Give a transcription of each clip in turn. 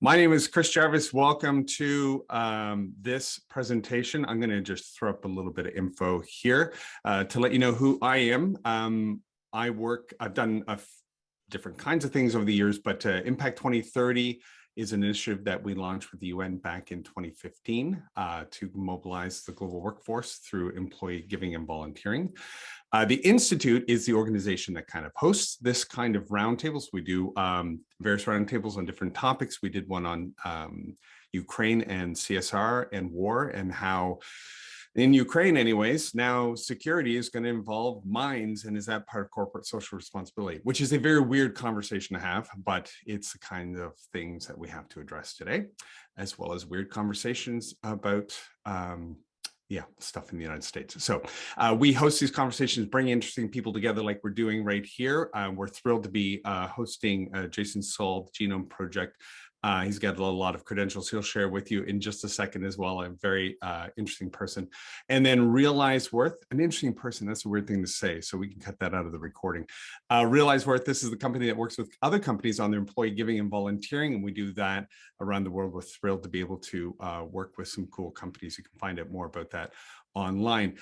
My name is Chris Jarvis. Welcome to this presentation. I'm going to just throw up a little bit of info here to let you know who I am. I've done different kinds of things over the years, but Impact 2030 is an initiative that we launched with the UN back in 2015 to mobilize the global workforce through employee giving and volunteering. The Institute is the organization that kind of hosts this kind of roundtables. We do various roundtables on different topics. We did one on Ukraine and CSR and war, and how in Ukraine anyways, now security is going to involve mines, and is that part of corporate social responsibility, which is a very weird conversation to have, but it's the kind of things that we have to address today, as well as weird conversations about stuff in the United States. So we host these conversations, bring interesting people together like we're doing right here. We're thrilled to be hosting Jason Saul, the Genome Project. He's got a lot of credentials he'll share with you in just a second as well. A very interesting person. And then Realize Worth, an interesting person. That's a weird thing to say, so we can cut that out of the recording. Realize Worth, this is the company that works with other companies on their employee giving and volunteering, and we do that around the world. We're thrilled to be able to work with some cool companies. You can find out more about that online.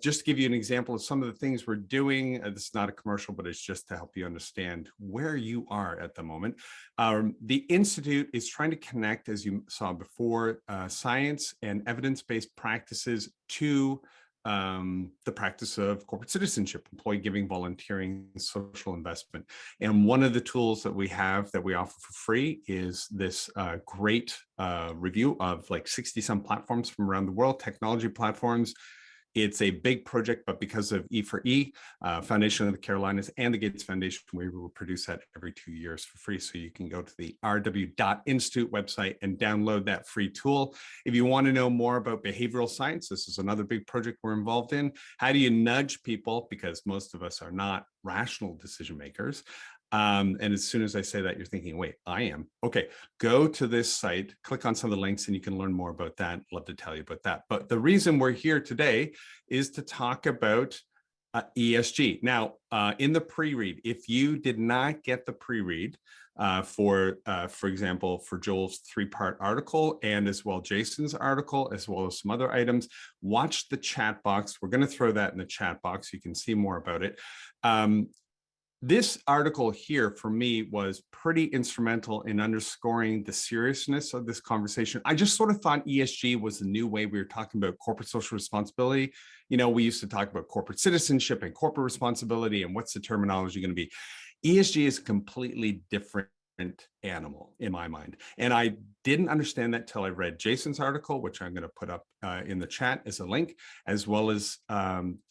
Just to give you an example of some of the things we're doing, this is not a commercial, but it's just to help you understand where you are at the moment. The Institute is trying to connect, as you saw before, science and evidence-based practices to the practice of corporate citizenship, employee giving, volunteering, social investment. And one of the tools that we have that we offer for free is this great review of like 60-some platforms from around the world, technology platforms. It's a big project, but because of E4E, Foundation of the Carolinas, and the Gates Foundation, we will produce that every 2 years for free. So you can go to the rw.institute website and download that free tool. If you want to know more about behavioral science, this is another big project we're involved in. How do you nudge people? Because most of us are not rational decision makers. And as soon as I say that, you're thinking, wait, I am. Okay, go to this site, click on some of the links, and you can learn more about that. I'd love to tell you about that. But the reason we're here today is to talk about ESG. Now, in the pre-read, if you did not get the pre-read for example, for Joel's 3-part article, and as well Jason's article, as well as some other items, watch the chat box. We're going to throw that in the chat box. You can see more about it. This article here for me was pretty instrumental in underscoring the seriousness of this conversation. I just sort of thought ESG was the new way we were talking about corporate social responsibility. You know, we used to talk about corporate citizenship and corporate responsibility, and what's the terminology going to be. ESG is a completely different animal in my mind. And I didn't understand that till I read Jason's article, which I'm going to put up in the chat as a link, as well as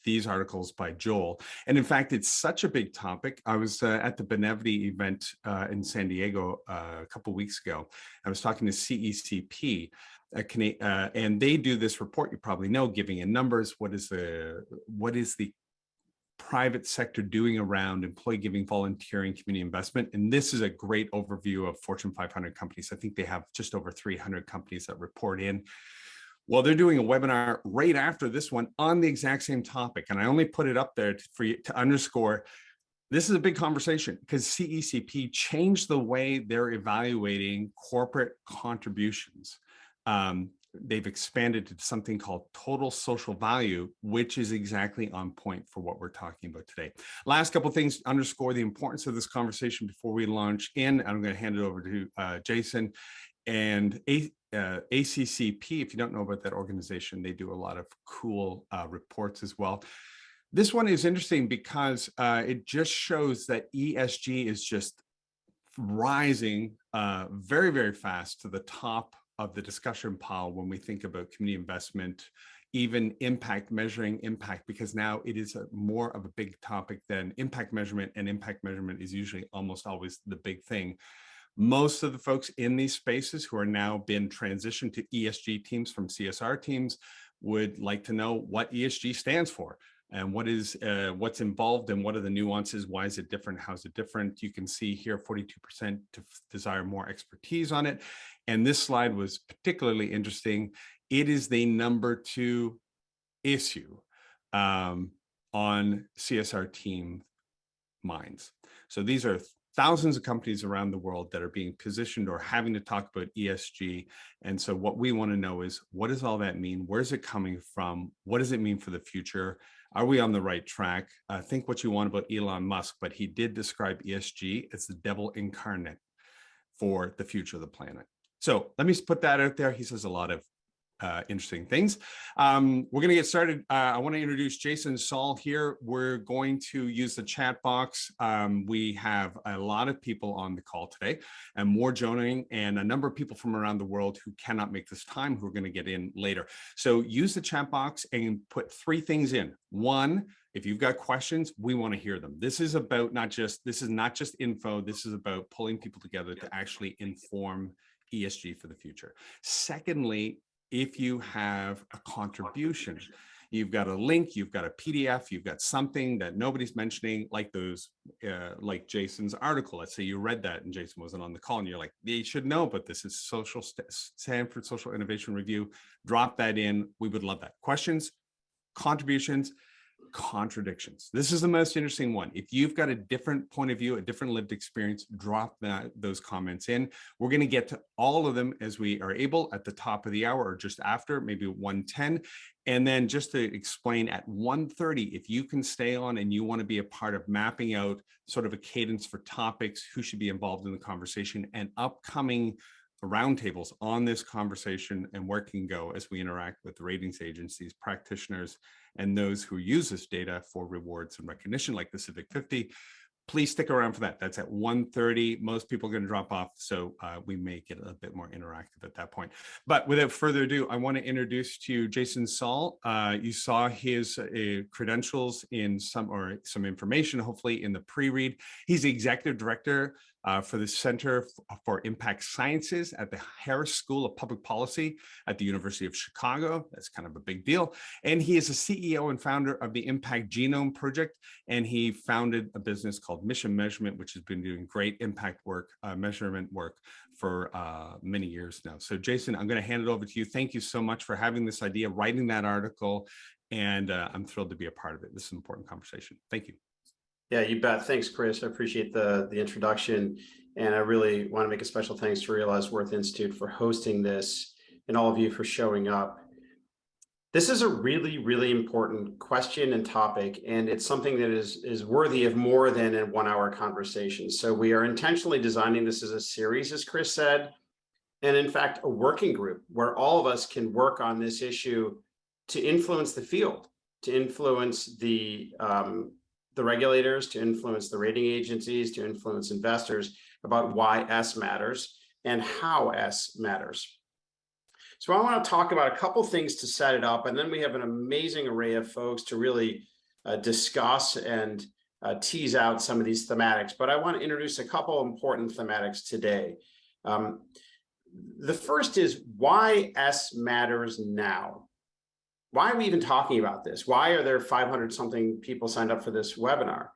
these articles by Joel. And in fact, it's such a big topic. I was at the Benevity event in San Diego a couple of weeks ago. I was talking to CECP, and they do this report, you probably know, giving in numbers. What is the private sector doing around employee giving, volunteering, community investment? And this is a great overview of Fortune 500 companies. I think they have just over 300 companies that report in. Well, they're doing a webinar right after this one on the exact same topic. And I only put it up there for you to underscore this is a big conversation, because CECP changed the way they're evaluating corporate contributions. They've expanded to something called total social value, which is exactly on point for what we're talking about today. Last couple of things to underscore the importance of this conversation before we launch in. I'm going to hand it over to Jason. And ACCP, if you don't know about that organization, they do a lot of cool reports as well. This one is interesting because it just shows that ESG is just rising very, very fast to the top of the discussion pile when we think about community investment, even impact, measuring impact, because now it is more of a big topic than impact measurement, and impact measurement is usually almost always the big thing. Most of the folks in these spaces who are now been transitioned to ESG teams from CSR teams would like to know what ESG stands for, and what is what's involved, and what are the nuances. Why is it different? How is it different? You can see here 42% desire more expertise on it. And this slide was particularly interesting. It is the #2 issue on CSR team minds. So these are thousands of companies around the world that are being positioned or having to talk about ESG. And so what we want to know is, what does all that mean? Where's it coming from? What does it mean for the future? Are we on the right track? Think what you want about Elon Musk, but he did describe ESG as the devil incarnate for the future of the planet. So let me put that out there. He says a lot of interesting things. We're going to get started. I want to introduce Jason Saul here. We're going to use the chat box. We have a lot of people on the call today and more joining, and a number of people from around the world who cannot make this time, who are going to get in later. So use the chat box and put 3 things in. 1, if you've got questions, we want to hear them. This is not just info. This is about pulling people together to actually inform ESG for the future. Secondly, if you have a contribution, you've got a link, you've got a PDF, you've got something that nobody's mentioning, like like Jason's article. Let's say you read that and Jason wasn't on the call and you're like, you should know, but this is Stanford Social Innovation Review. Drop that in. We would love that. Questions, contributions, contradictions. This is the most interesting one. If you've got a different point of view, a different lived experience, drop those comments in. We're going to get to all of them as we are able at the top of the hour or just after, maybe 1:10. And then just to explain, at 1:30, if you can stay on and you want to be a part of mapping out sort of a cadence for topics, who should be involved in the conversation, and upcoming roundtables on this conversation and where it can go as we interact with the ratings agencies, practitioners, and those who use this data for rewards and recognition, like the Civic 50. Please stick around for that. That's at 1:30. Most people are going to drop off, so we may get a bit more interactive at that point. But without further ado, I want to introduce to you Jason Saul. You saw his credentials in some information, hopefully, in the pre-read. He's the executive director for the Center for Impact Sciences at the Harris School of Public Policy at the University of Chicago. That's kind of a big deal. And he is the CEO and founder of the Impact Genome Project. And he founded a business called Mission Measurement, which has been doing great impact work, measurement work for many years now. So Jason, I'm going to hand it over to you. Thank you so much for having this idea, writing that article. And I'm thrilled to be a part of it. This is an important conversation. Thank you. Yeah, you bet. Thanks, Chris. I appreciate the introduction. And I really want to make a special thanks to Realize Worth Institute for hosting this and all of you for showing up. This is a really, really important question and topic, and it's something that is worthy of more than a 1-hour conversation. So we are intentionally designing this as a series, as Chris said, and in fact, a working group where all of us can work on this issue to influence the field, to influence the regulators, to influence the rating agencies, to influence investors about why S matters and how S matters. So I want to talk about a couple things to set it up, and then we have an amazing array of folks to really discuss and tease out some of these thematics. But I want to introduce a couple important thematics today. The first is why S matters now. Why are we even talking about this? Why are there 500 something people signed up for this webinar?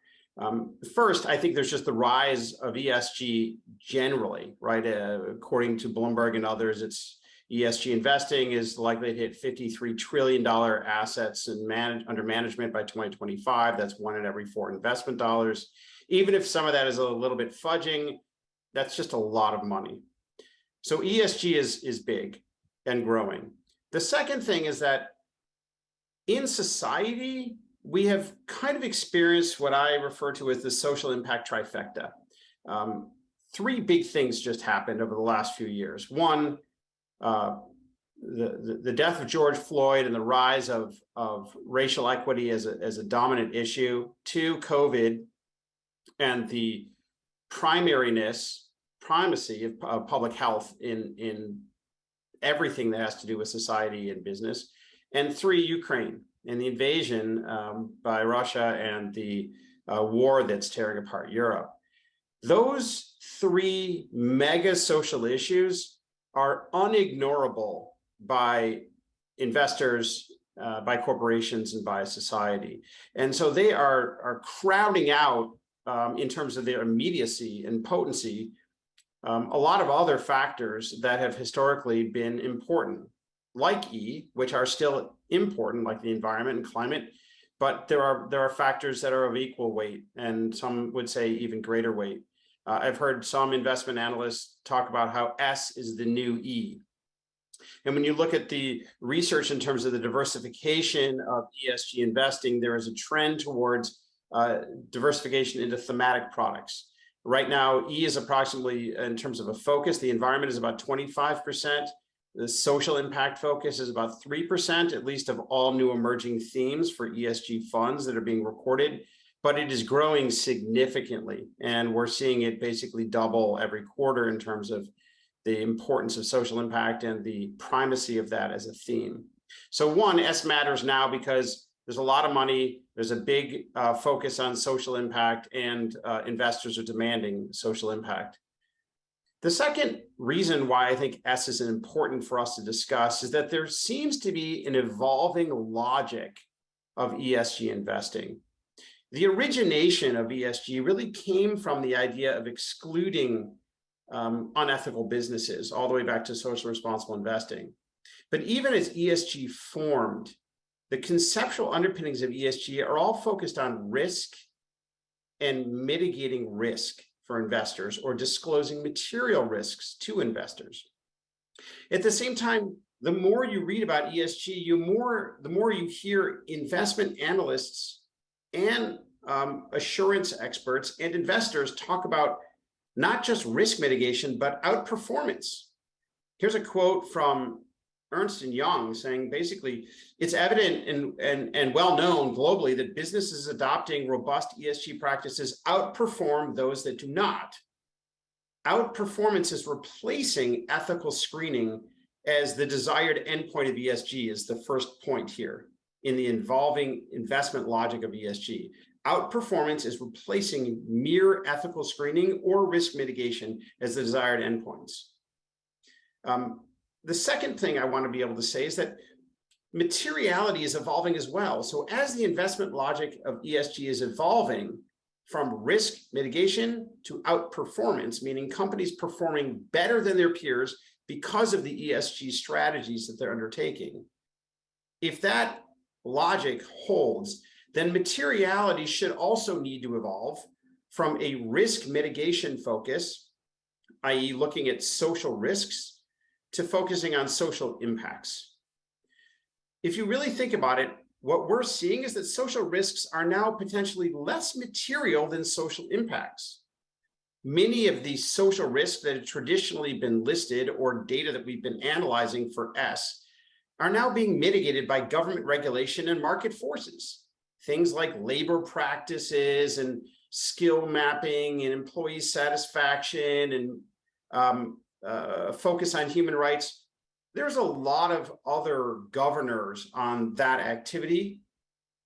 First, I think there's just the rise of ESG generally, right? According to Bloomberg and others, it's ESG investing is likely to hit $53 trillion assets under management by 2025. That's 1 in every 4 investment dollars. Even if some of that is a little bit fudging, that's just a lot of money. So ESG is big and growing. The second thing is that in society, we have kind of experienced what I refer to as the social impact trifecta. 3 big things just happened over the last few years. One, the death of George Floyd and the rise of racial equity as a dominant issue. 2, COVID and the primacy of public health in everything that has to do with society and business. And 3, Ukraine and the invasion by Russia and the war that's tearing apart Europe. Those 3 mega social issues are unignorable by investors, by corporations, and by society. And so they are crowding out, in terms of their immediacy and potency, a lot of other factors that have historically been important, like E, which are still important, like the environment and climate, but there are factors that are of equal weight, and some would say even greater weight. I've heard some investment analysts talk about how S is the new E. And when you look at the research in terms of the diversification of ESG investing, there is a trend towards diversification into thematic products. Right now, E is approximately, in terms of a focus, the environment is about 25%. The social impact focus is about 3%, at least of all new emerging themes for ESG funds that are being recorded, but it is growing significantly. And we're seeing it basically double every quarter in terms of the importance of social impact and the primacy of that as a theme. So one, S matters now because there's a lot of money, there's a big focus on social impact, and investors are demanding social impact. The second reason why I think S is important for us to discuss is that there seems to be an evolving logic of ESG investing. The origination of ESG really came from the idea of excluding unethical businesses all the way back to social responsible investing. But even as ESG formed, the conceptual underpinnings of ESG are all focused on risk and mitigating risk for investors or disclosing material risks to investors. At the same time, the more you read about ESG, the more you hear investment analysts and assurance experts and investors talk about not just risk mitigation, but outperformance. Here's a quote from Ernst & Young saying, basically, it's evident and well known globally that businesses adopting robust ESG practices outperform those that do not. Outperformance is replacing ethical screening as the desired endpoint of ESG is the first point here in the involving investment logic of ESG. Outperformance is replacing mere ethical screening or risk mitigation as the desired endpoints. The second thing I want to be able to say is that materiality is evolving as well. So as the investment logic of ESG is evolving from risk mitigation to outperformance, meaning companies performing better than their peers because of the ESG strategies that they're undertaking. If that logic holds, then materiality should also need to evolve from a risk mitigation focus, i.e. looking at social risks, to focusing on social impacts. If you really think about it, what we're seeing is that social risks are now potentially less material than social impacts. Many of these social risks that have traditionally been listed or data that we've been analyzing for S are now being mitigated by government regulation and market forces. Things like labor practices and skill mapping and employee satisfaction and focus on human rights. There's a lot of other governors on that activity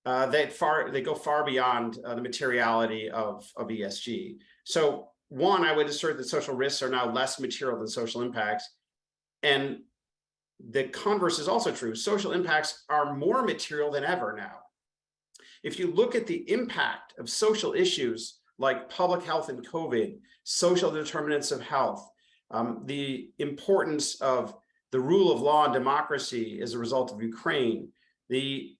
that go far beyond the materiality of ESG. So one, I would assert that social risks are now less material than social impacts. And the converse is also true. Social impacts are more material than ever now. If you look at the impact of social issues like public health and COVID, social determinants of health, the importance of the rule of law and democracy as a result of Ukraine, the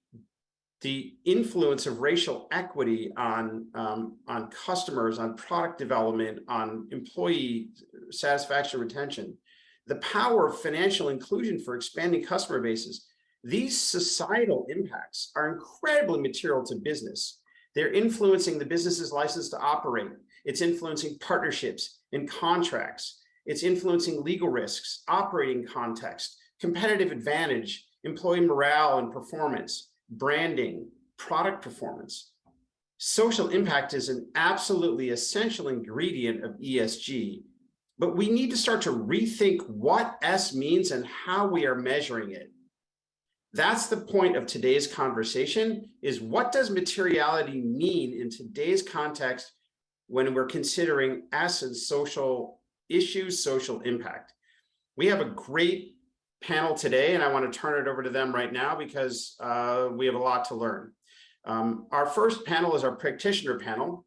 influence of racial equity on customers, on product development, on employee satisfaction retention, the power of financial inclusion for expanding customer bases. These societal impacts are incredibly material to business. They're influencing the business's license to operate. It's influencing partnerships and contracts. It's influencing legal risks, operating context, competitive advantage, employee morale and performance, branding, product performance. Social impact is an absolutely essential ingredient of ESG, but we need to start to rethink what S means and how we are measuring it. That's the point of today's conversation, is what does materiality mean in today's context when we're considering S and social issues, social impact. We have a great panel today, and I want to turn it over to them right now because we have a lot to learn. Our first panel is our practitioner panel.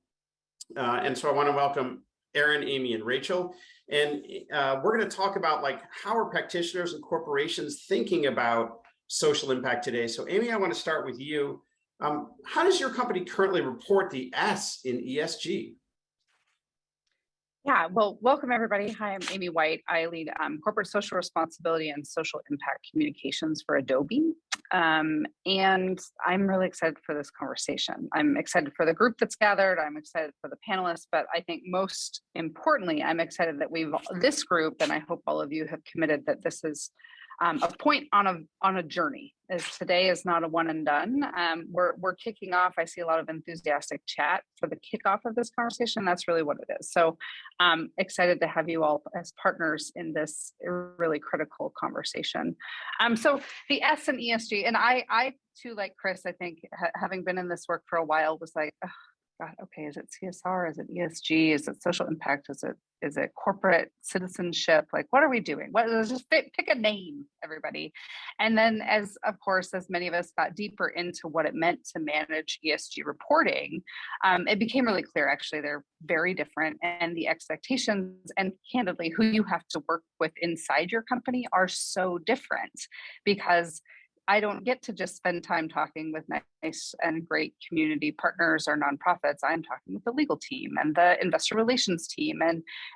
And so I want to welcome Aaron, Amy, and Rachel. And we're going to talk about how are practitioners and corporations thinking about social impact today. So Amy, I want to start with you. How does your company currently report the S in ESG? Yeah, well, welcome everybody. Hi, I'm Amy White. I lead corporate social responsibility and social impact communications for Adobe. And I'm really excited for this conversation. I'm excited for the group that's gathered. I'm excited for the panelists, but I think most importantly, I'm excited that this group, and I hope all of you have committed that this is a point on a journey. As today is not a one and done. We're kicking off. I see a lot of enthusiastic chat for the kickoff of this conversation. That's really what it is. So excited to have you all as partners in this really critical conversation. So the S and ESG, and I too, like Chris, I think having been in this work for a while, was like, oh, God, okay, is it CSR? Is it ESG? Is it social impact? Is it corporate citizenship? Like, what are we doing? Let's just pick a name, everybody. And then as many of us got deeper into what it meant to manage ESG reporting, it became really clear, actually, they're very different. And the expectations and candidly, who you have to work with inside your company are so different, because I don't get to just spend time talking with nice and great community partners or nonprofits. I'm talking with the legal team and the investor relations team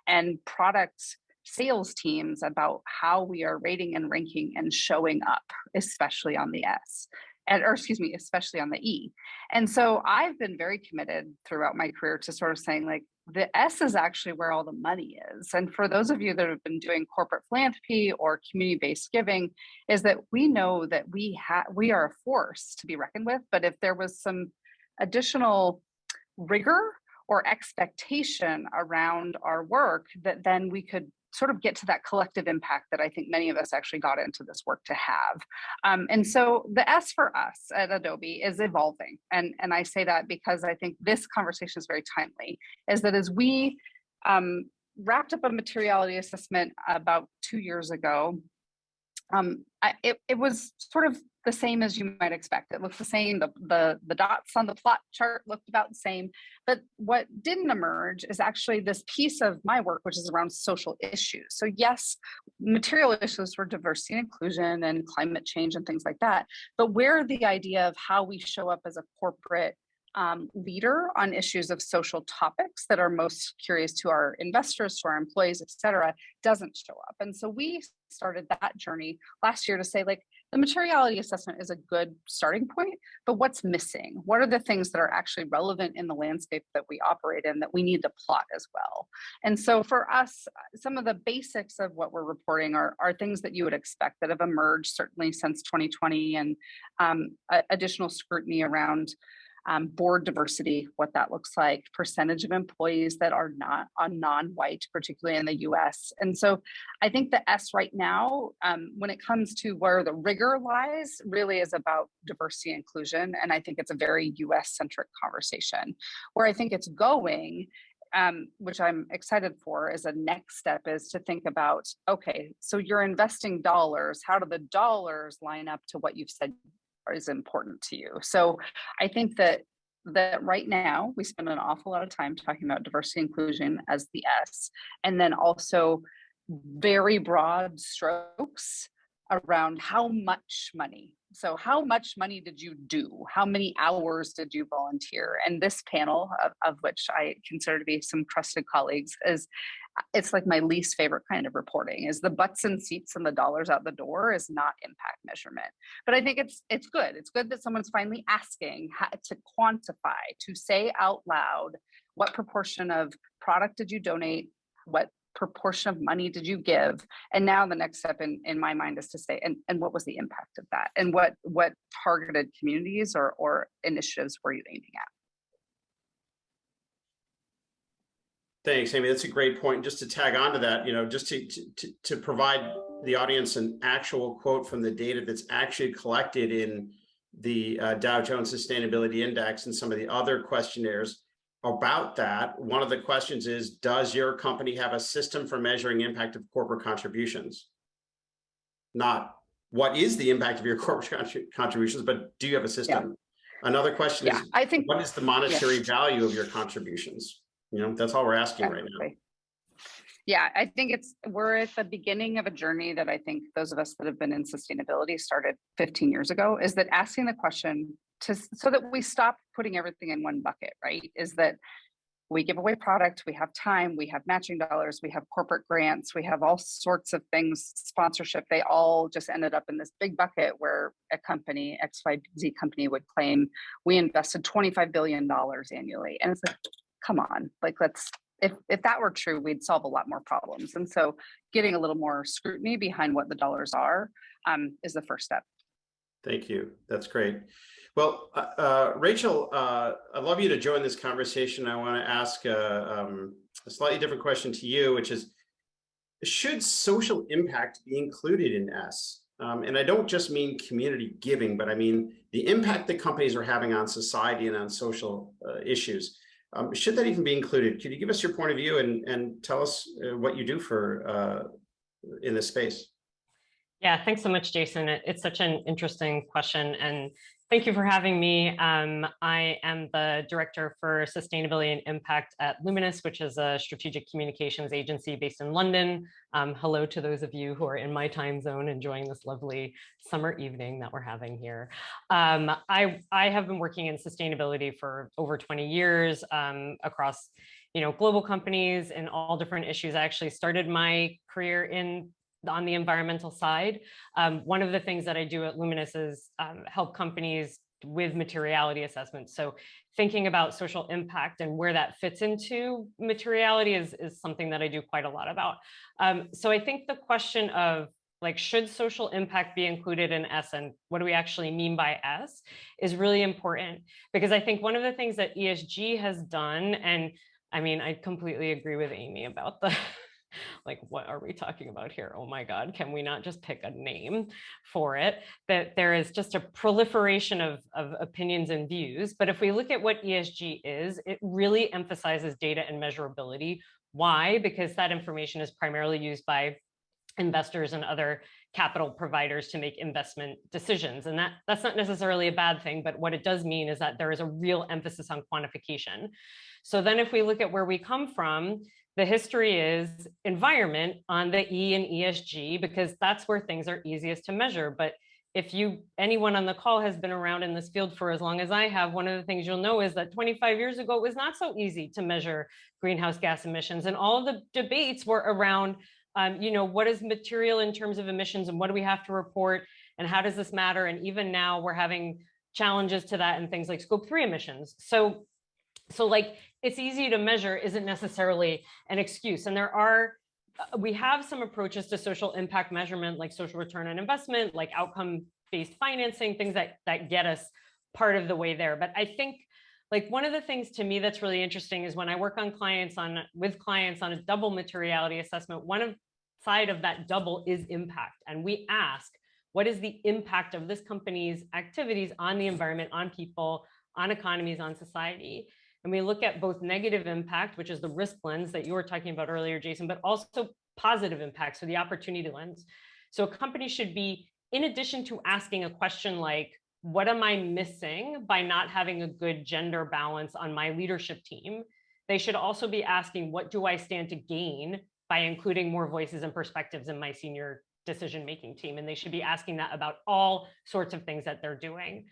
and product sales teams about how we are rating and ranking and showing up, especially on the S. Especially on the E. And so I've been very committed throughout my career to sort of saying, like, the S is actually where all the money is. And for those of you that have been doing corporate philanthropy or community-based giving, is that we know that we are a force to be reckoned with. But if there was some additional rigor or expectation around our work, that then we could sort of get to that collective impact that I think many of us actually got into this work to have. And so the S for us at Adobe is evolving. And I say that because I think this conversation is very timely, is that as we wrapped up a materiality assessment about 2 years ago, it was sort of the same as you might expect. It looked the same. The dots on the plot chart looked about the same. But what didn't emerge is actually this piece of my work, which is around social issues. So yes, material issues were diversity and inclusion and climate change and things like that. But where the idea of how we show up as a corporate leader on issues of social topics that are most curious to our investors, to our employees, et cetera, doesn't show up. And so we started that journey last year to say, like, the materiality assessment is a good starting point, but what's missing? What are the things that are actually relevant in the landscape that we operate in that we need to plot as well? And so for us, some of the basics of what we're reporting are things that you would expect that have emerged certainly since 2020, and additional scrutiny around board diversity, what that looks like, percentage of employees that are not non-white, particularly in the US. And so I think the S right now, when it comes to where the rigor lies, really is about diversity and inclusion. And I think it's a very US-centric conversation. Where I think it's going, which I'm excited for as a next step, is to think about, okay, so you're investing dollars, how do the dollars line up to what you've said is important to you? So I think that right now we spend an awful lot of time talking about diversity and inclusion as the S, and then also very broad strokes around how much money. So how much money did you do? How many hours did you volunteer? And this panel, of which I consider to be some trusted colleagues, it's like my least favorite kind of reporting, is the butts and seats and the dollars out the door is not impact measurement. But I think it's good. It's good that someone's finally asking how to quantify, to say out loud, what proportion of product did you donate? What proportion of money did you give? And now the next step in my mind is to say, and what was the impact of that? And what targeted communities or initiatives were you aiming at? Thanks, Amy. That's a great point. Just to tag on to that, just to provide the audience an actual quote from the data that's actually collected in the Dow Jones Sustainability Index and some of the other questionnaires about that. One of the questions is, does your company have a system for measuring impact of corporate contributions? Not what is the impact of your corporate contributions, but do you have a system? Yeah. Another question is, I think, what is the monetary value of your contributions? That's all we're asking right now. Yeah, I think we're at the beginning of a journey that I think those of us that have been in sustainability started 15 years ago, is that asking the question so that we stop putting everything in one bucket, right? Is that we give away product, we have time, we have matching dollars, we have corporate grants, we have all sorts of things, sponsorship. They all just ended up in this big bucket where a company, XYZ company, would claim we invested $25 billion annually. And it's like, come on, like if that were true, we'd solve a lot more problems. And so getting a little more scrutiny behind what the dollars are is the first step. Thank you. That's great. Well, Rachel, I'd love you to join this conversation. I want to ask a slightly different question to you, which is, should social impact be included in S? And I don't just mean community giving, but I mean the impact that companies are having on society and on social issues. Should that even be included? Could you give us your point of view and tell us what you do for in this space? Yeah, thanks so much, Jason. It's such an interesting question, and thank you for having me. I am the Director for Sustainability and Impact at Luminous, which is a strategic communications agency based in London. Hello to those of you who are in my time zone enjoying this lovely summer evening that we're having here. I have been working in sustainability for over 20 years across global companies and all different issues. I actually started my career on the environmental side. One of the things that I do at Luminous is help companies with materiality assessments. So thinking about social impact and where that fits into materiality is something that I do quite a lot about. So I think the question of should social impact be included in S, and what do we actually mean by S, is really important, because I think one of the things that ESG has done, and I mean, I completely agree with Amy about the what are we talking about here? Oh my God, can we not just pick a name for it? That there is just a proliferation of opinions and views. But if we look at what ESG is, it really emphasizes data and measurability. Why? Because that information is primarily used by investors and other capital providers to make investment decisions. And that's not necessarily a bad thing, but what it does mean is that there is a real emphasis on quantification. So then if we look at where we come from, the history is environment on the E and ESG, because that's where things are easiest to measure. But if anyone on the call has been around in this field for as long as I have, one of the things you'll know is that 25 years ago, it was not so easy to measure greenhouse gas emissions. And all of the debates were around, what is material in terms of emissions and what do we have to report and how does this matter? And even now we're having challenges to that and things like scope 3 emissions. So it's easy to measure isn't necessarily an excuse. And we have some approaches to social impact measurement, like social return on investment, like outcome-based financing, things that get us part of the way there. But I think one of the things to me that's really interesting is when I work with clients on a double materiality assessment, side of that double is impact. And we ask, what is the impact of this company's activities on the environment, on people, on economies, on society? And we look at both negative impact, which is the risk lens that you were talking about earlier, Jason, but also positive impact, so the opportunity lens. So a company should be, in addition to asking a question like, what am I missing by not having a good gender balance on my leadership team? They should also be asking, what do I stand to gain by including more voices and perspectives in my senior decision-making team? And they should be asking that about all sorts of things that they're doing.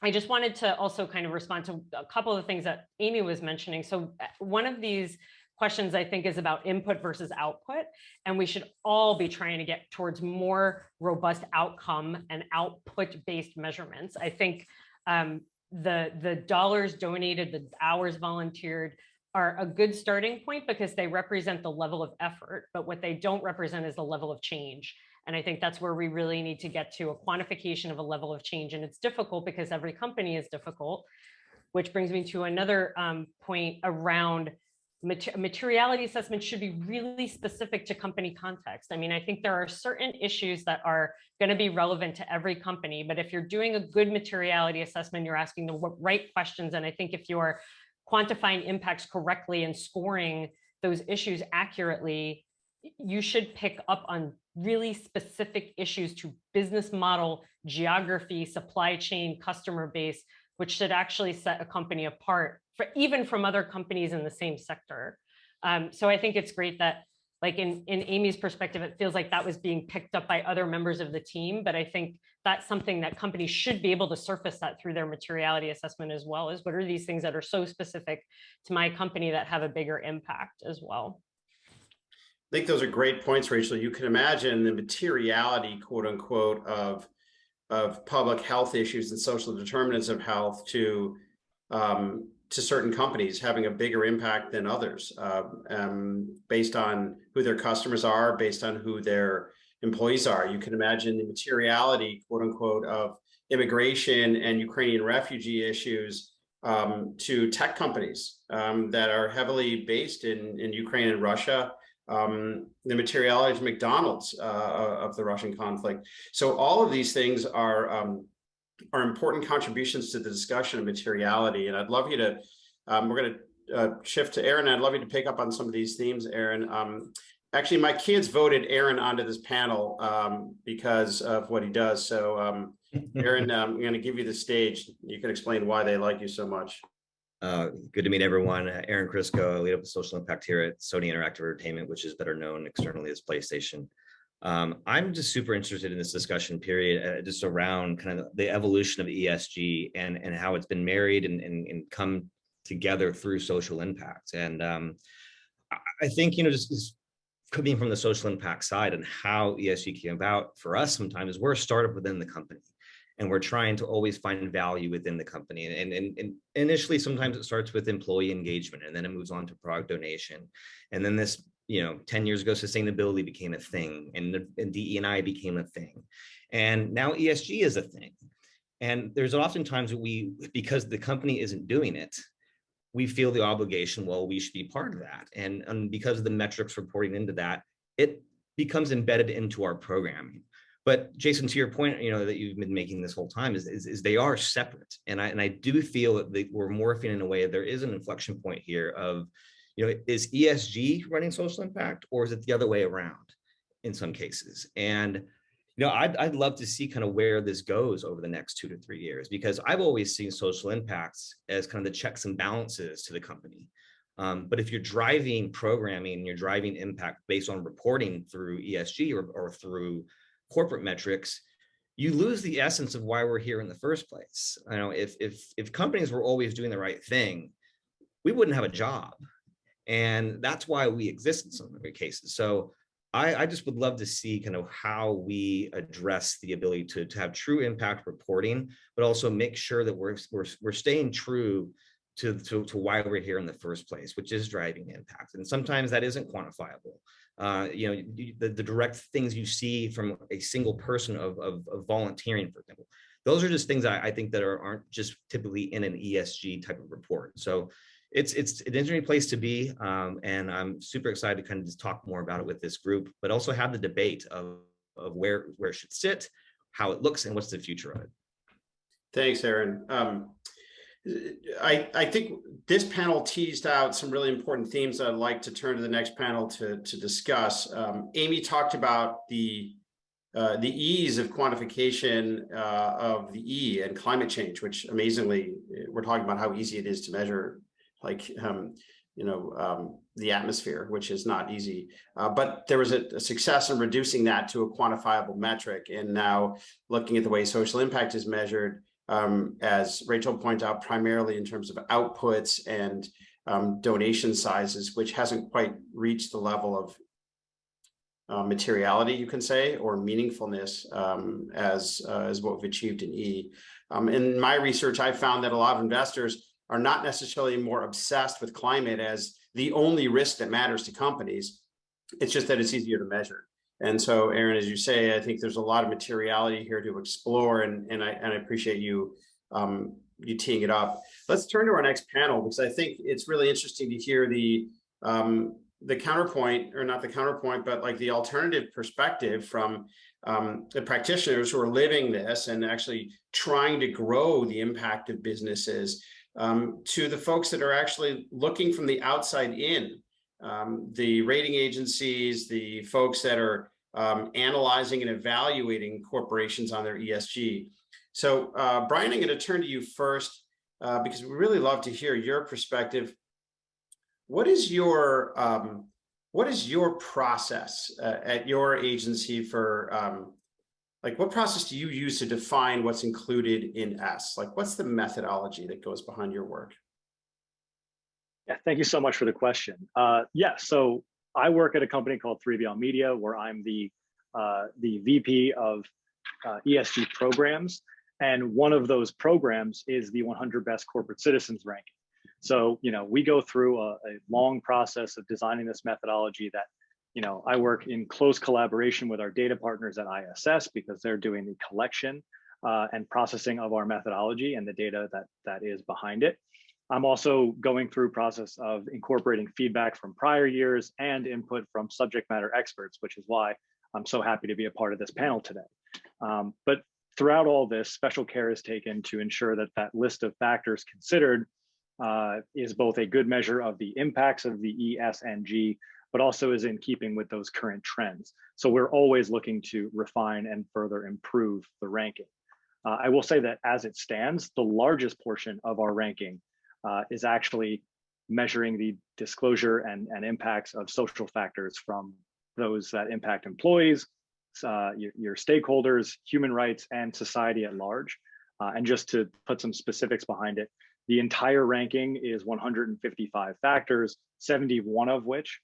I just wanted to also kind of respond to a couple of things that Amy was mentioning. So one of these questions, I think, is about input versus output. And we should all be trying to get towards more robust outcome and output-based measurements. I think the dollars donated, the hours volunteered are a good starting point because they represent the level of effort, but what they don't represent is the level of change. And I think that's where we really need to get to a quantification of a level of change. And it's difficult because every company is difficult, which brings me to another point around materiality assessment should be really specific to company context. I mean, I think there are certain issues that are going to be relevant to every company, but if you're doing a good materiality assessment, you're asking the right questions. And I think if you're quantifying impacts correctly and scoring those issues accurately, you should pick up on really specific issues to business model, geography, supply chain, customer base, which should actually set a company apart even from other companies in the same sector. So I think it's great that like in Amy's perspective, it feels like that was being picked up by other members of the team. But I think that's something that companies should be able to surface that through their materiality assessment as well, is what are these things that are so specific to my company that have a bigger impact as well. I think those are great points, Rachel. You can imagine the materiality, quote unquote, of public health issues and social determinants of health to certain companies having a bigger impact than others, based on who their customers are, based on who their employees are. You can imagine the materiality, quote unquote, of immigration and Ukrainian refugee issues to tech companies that are heavily based in Ukraine and Russia. The materiality of McDonald's of the Russian conflict. So all of these things are important contributions to the discussion of materiality. And I'd love you to, we're going to shift to Aaron. I'd love you to pick up on some of these themes, Aaron. Actually, my kids voted Aaron onto this panel because of what he does. So Aaron, I'm going to give you the stage. You can explain why they like you so much. Good to meet everyone. Aaron Crisco, I lead up the social impact here at Sony Interactive Entertainment, which is better known externally as PlayStation. I'm just super interested in this discussion period, just around kind of the evolution of ESG and how it's been married and come together through social impact. And I think, just coming from the social impact side and how ESG came about for us sometimes, we're a startup within the company. And we're trying to always find value within the company. And initially, sometimes it starts with employee engagement, and then it moves on to product donation. And then this, 10 years ago, sustainability became a thing, and DE&I became a thing. And now ESG is a thing. And there's oftentimes that because the company isn't doing it, we feel the obligation, well, we should be part of that. And because of the metrics reporting into that, it becomes embedded into our programming. But Jason, to your point, that you've been making this whole time is they are separate. And I do feel that we're morphing in a way. There is an inflection point here of, is ESG running social impact, or is it the other way around in some cases? And, I'd love to see kind of where this goes over the next 2 to 3 years, because I've always seen social impacts as kind of the checks and balances to the company. But if you're driving programming, you're driving impact based on reporting through ESG or through corporate metrics, you lose the essence of why we're here in the first place. If companies were always doing the right thing, we wouldn't have a job. And that's why we exist in some cases. So I just would love to see kind of how we address the ability to have true impact reporting, but also make sure that we're staying true to why we're here in the first place, which is driving impact. And sometimes that isn't quantifiable. The direct things you see from a single person of volunteering, for example, those are just things I think that aren't just typically in an ESG type of report. So it's an interesting place to be. And I'm super excited to kind of just talk more about it with this group, but also have the debate of where it should sit, how it looks, and what's the future of it. Thanks, Aaron. I think this panel teased out some really important themes that I'd like to turn to the next panel to discuss. Amy talked about the ease of quantification of the E and climate change, which amazingly, we're talking about how easy it is to measure, like, the atmosphere, which is not easy. But there was a success in reducing that to a quantifiable metric. And now looking at the way social impact is measured, as Rachel pointed out, primarily in terms of outputs and donation sizes, which hasn't quite reached the level of materiality, you can say, or meaningfulness as what we've achieved in E. In my research, I found that a lot of investors are not necessarily more obsessed with climate as the only risk that matters to companies. It's just that it's easier to measure. And so, Aaron, as you say, I think there's a lot of materiality here to explore, and I appreciate you teeing it up. Let's turn to our next panel, because I think it's really interesting to hear the counterpoint, or not the counterpoint, but like the alternative perspective from the practitioners who are living this and actually trying to grow the impact of businesses, to the folks that are actually looking from the outside in, the rating agencies, the folks that are analyzing and evaluating corporations on their ESG. So Brian, I'm going to turn to you first, because we really love to hear your perspective. What is your what is your process at your agency for, like, what process do you use to define what's included in S? Like, what's the methodology that goes behind your work? Yeah, thank you so much for the question. Yeah, so I work at a company called 3BL Media, where I'm the VP of ESG programs. And one of those programs is the 100 Best Corporate Citizens ranking. So, we go through a long process of designing this methodology that, I work in close collaboration with our data partners at ISS, because they're doing the collection and processing of our methodology and the data that is behind it. I'm also going through a process of incorporating feedback from prior years and input from subject matter experts, which is why I'm so happy to be a part of this panel today. But throughout all this, special care is taken to ensure that that list of factors considered is both a good measure of the impacts of the E, S, and G, but also is in keeping with those current trends. So we're always looking to refine and further improve the ranking. I will say that as it stands, the largest portion of our ranking is actually measuring the disclosure and impacts of social factors from those that impact employees, your stakeholders, human rights, and society at large. And just to put some specifics behind it, the entire ranking is 155 factors, 71 of which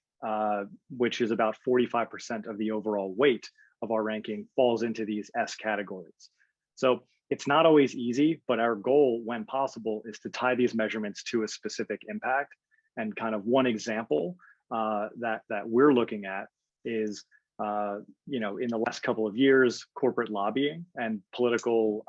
is about 45% of the overall weight of our ranking, falls into these S categories. So it's not always easy, but our goal, when possible, is to tie these measurements to a specific impact. And kind of one example that we're looking at is, in the last couple of years, corporate lobbying and political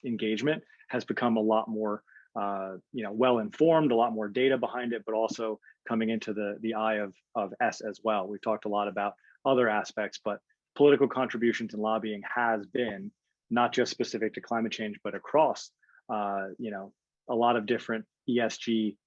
engagement has become a lot more, well-informed, a lot more data behind it, but also coming into the eye of S as well. We've talked a lot about other aspects, but political contributions and lobbying has been not just specific to climate change, but across, a lot of different ESG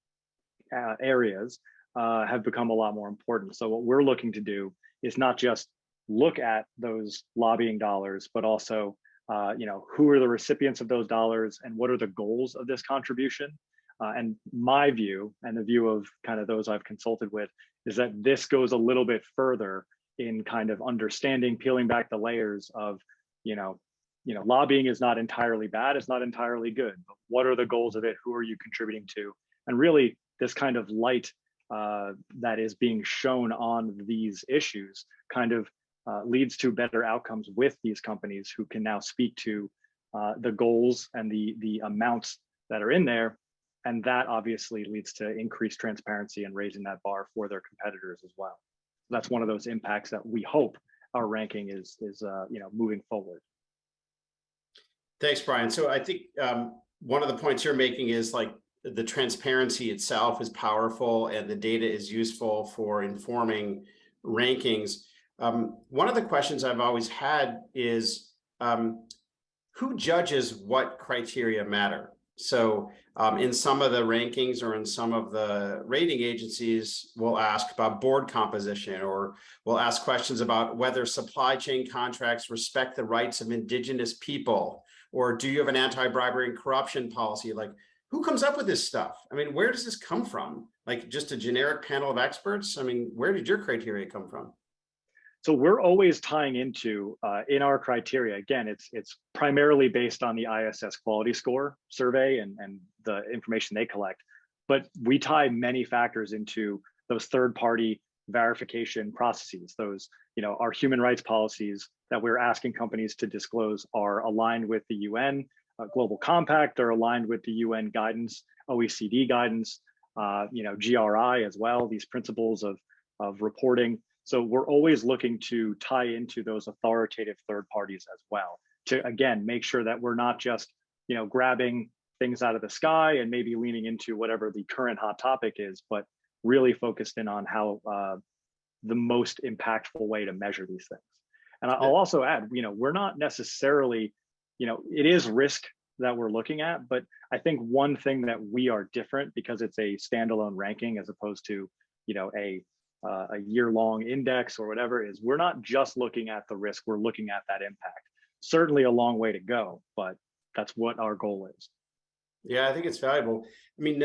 areas have become a lot more important. So what we're looking to do is not just look at those lobbying dollars, but also, who are the recipients of those dollars and what are the goals of this contribution? And my view, and the view of kind of those I've consulted with, is that this goes a little bit further in kind of understanding, peeling back the layers of, lobbying is not entirely bad, it's not entirely good, but what are the goals of it? Who are you contributing to? And really this kind of light that is being shown on these issues kind of leads to better outcomes with these companies who can now speak to the goals and the amounts that are in there. And that obviously leads to increased transparency and raising that bar for their competitors as well. That's one of those impacts that we hope our ranking is moving forward. Thanks, Brian. So I think one of the points you're making is like the transparency itself is powerful and the data is useful for informing rankings. One of the questions I've always had is who judges what criteria matter? So in some of the rankings or in some of the rating agencies, we'll ask about board composition, or we'll ask questions about whether supply chain contracts respect the rights of indigenous people, or do you have an anti-bribery and corruption policy? Like, who comes up with this stuff? I mean, where does this come from? Like just a generic panel of experts? I mean, where did your criteria come from? So we're always tying into, in our criteria, again, it's primarily based on the ISS quality score survey and the information they collect, but we tie many factors into those third-party verification processes. Those, our human rights policies that we're asking companies to disclose are aligned with the UN Global Compact, they're aligned with the UN guidance, OECD guidance, GRI as well, these principles of reporting. So we're always looking to tie into those authoritative third parties as well to, again, make sure that we're not just, grabbing things out of the sky and maybe leaning into whatever the current hot topic is, but really focused in on how the most impactful way to measure these things. And I'll also add, we're not necessarily, it is risk that we're looking at, but I think one thing that we are different because it's a standalone ranking as opposed to, a year-long index or whatever, is we're not just looking at the risk, we're looking at that impact. Certainly a long way to go, but that's what our goal is. Yeah, I think it's valuable. I mean,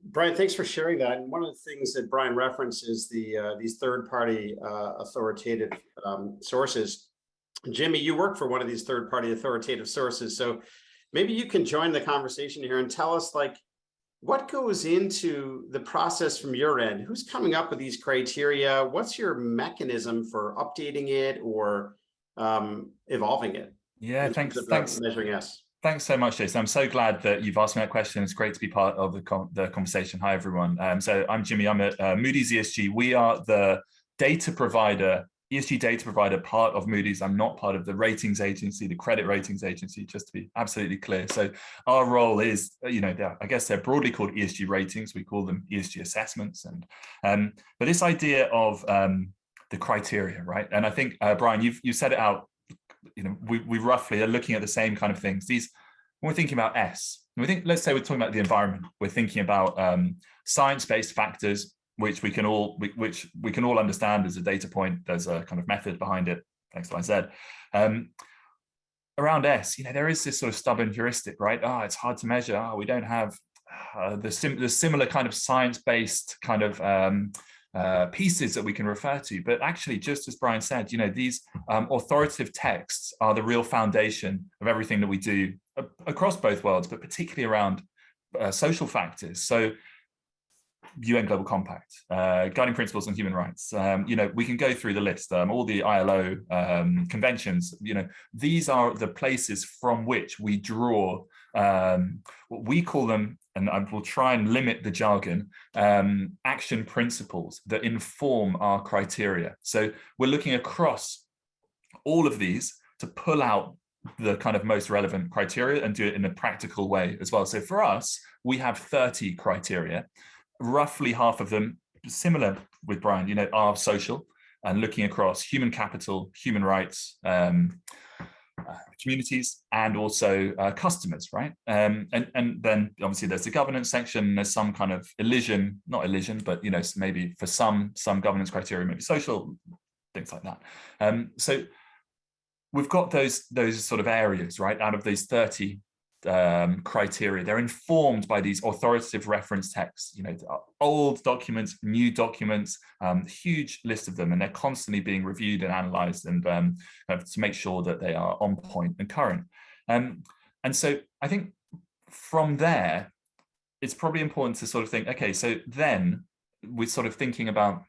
Brian, thanks for sharing that. And one of the things that Brian references these third-party authoritative sources. Jimmy, you work for one of these third-party authoritative sources, so maybe you can join the conversation here and tell us, like, what goes into the process from your end? Who's coming up with these criteria? What's your mechanism for updating it or evolving it? Yeah, thanks. Measuring S. Thanks so much, Jason. I'm so glad that you've asked me that question. It's great to be part of the conversation. Hi, everyone. So I'm Jimmy. I'm at Moody's ESG. We are the data provider, ESG data provider, part of Moody's. I'm not part of the ratings agency, the credit ratings agency, just to be absolutely clear. So our role is, I guess they're broadly called ESG ratings. We call them ESG assessments. And but this idea of the criteria, right? And I think, Brian, you set it out. We roughly are looking at the same kind of things. When we're thinking about S, let's say we're talking about the environment. We're thinking about science-based factors, which we can all understand as a data point. There's a kind of method behind it, X, Y, Z. Around S, there is this sort of stubborn heuristic, right? It's hard to measure. We don't have the similar kind of science-based kind of pieces that we can refer to. But actually, just as Brian said, these authoritative texts are the real foundation of everything that we do across both worlds, but particularly around social factors. So UN Global Compact, Guiding Principles on Human Rights. We can go through the list, all the ILO conventions. These are the places from which we draw what we call them, and I will try and limit the jargon, action principles that inform our criteria. So we're looking across all of these to pull out the kind of most relevant criteria and do it in a practical way as well. So for us, we have 30 criteria. Roughly half of them, similar with Brian, are social and looking across human capital, human rights, communities, and also customers, right? And then obviously there's the governance section. There's some kind of not elision, but maybe for some governance criteria, maybe social, things like that. So we've got those sort of areas, right? Out of these 30 criteria, they're informed by these authoritative reference texts, old documents, new documents, huge list of them, and they're constantly being reviewed and analyzed and to make sure that they are on point and current. And so I think from there, it's probably important to sort of think, okay, so then we're sort of thinking about,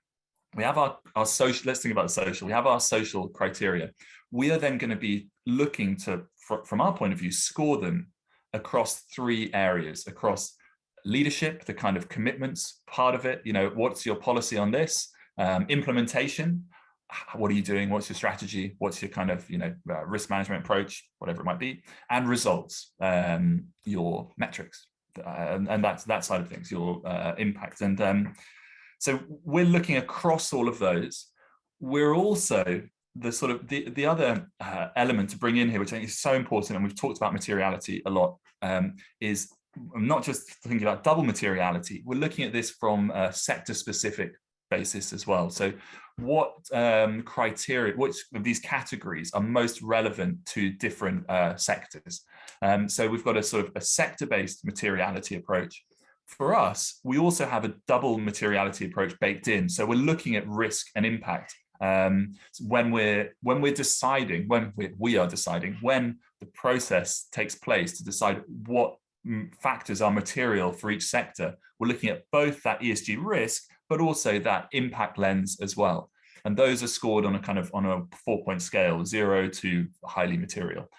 we have our social, let's think about the social, we have our social criteria. We are then going to be looking to, from our point of view, score them across 3 areas: across leadership, the kind of commitments part of it, what's your policy on this? Implementation, what are you doing? What's your strategy? What's your kind of, risk management approach, whatever it might be? And results, your metrics, and that's that side of things, your impact. And so we're looking across all of those. We're also the other element to bring in here, which I think is so important, and we've talked about materiality a lot, is not just thinking about double materiality. We're looking at this from a sector-specific basis as well. So what criteria, which of these categories are most relevant to different sectors? So we've got a sort of a sector-based materiality approach. For us, we also have a double materiality approach baked in. So we're looking at risk and impact. When we're deciding, we are deciding when the process takes place to decide what factors are material for each sector, we're looking at both that ESG risk, but also that impact lens as well. And those are scored on a 4-point scale, 0 to highly material.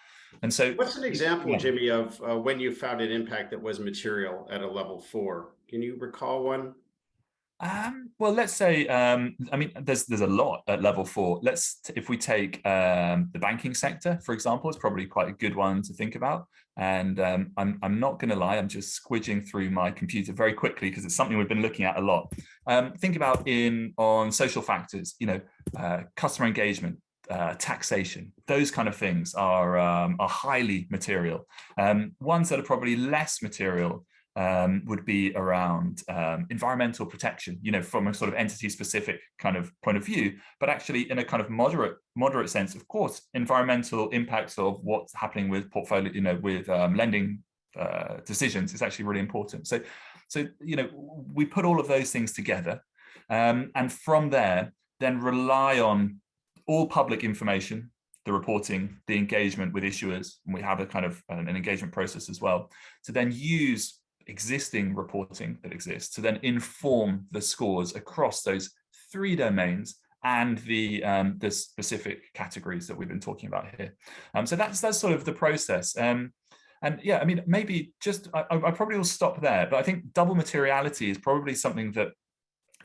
And so, what's an example, Jimmy, of when you found an impact that was material at a level 4? Can you recall one? Well, let's say, there's a lot at level 4. If we take the banking sector, for example, it's probably quite a good one to think about. And I'm not going to lie, I'm just squidging through my computer very quickly because it's something we've been looking at a lot. Think about on social factors, customer engagement, taxation, those kind of things are highly material. Ones that are probably less material would be around environmental protection, from a sort of entity-specific kind of point of view, but actually in a kind of moderate sense, of course, environmental impacts of what's happening with portfolio, with lending decisions is actually really important. So you know, we put all of those things together, and from there, then rely on all public information, the reporting, the engagement with issuers, and we have a kind of an engagement process as well, to then use existing reporting that exists to then inform the scores across those 3 domains and the specific categories that we've been talking about here. So that's sort of the process. And yeah, I mean, maybe just, I probably will stop there, but I think double materiality is probably something that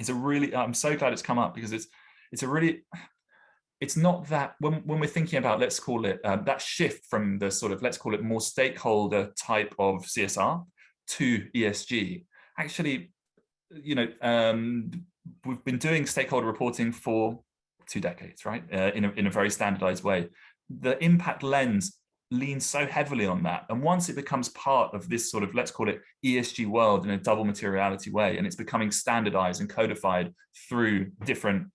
is a really, I'm so glad it's come up, because it's a really, it's not that, when we're thinking about, let's call it, that shift from the sort of, let's call it more stakeholder type of CSR to ESG, actually, you know, we've been doing stakeholder reporting for 2 decades, right? In a very standardized way. The impact lens leans so heavily on that. And once it becomes part of this sort of, let's call it ESG world in a double materiality way, and it's becoming standardized and codified through different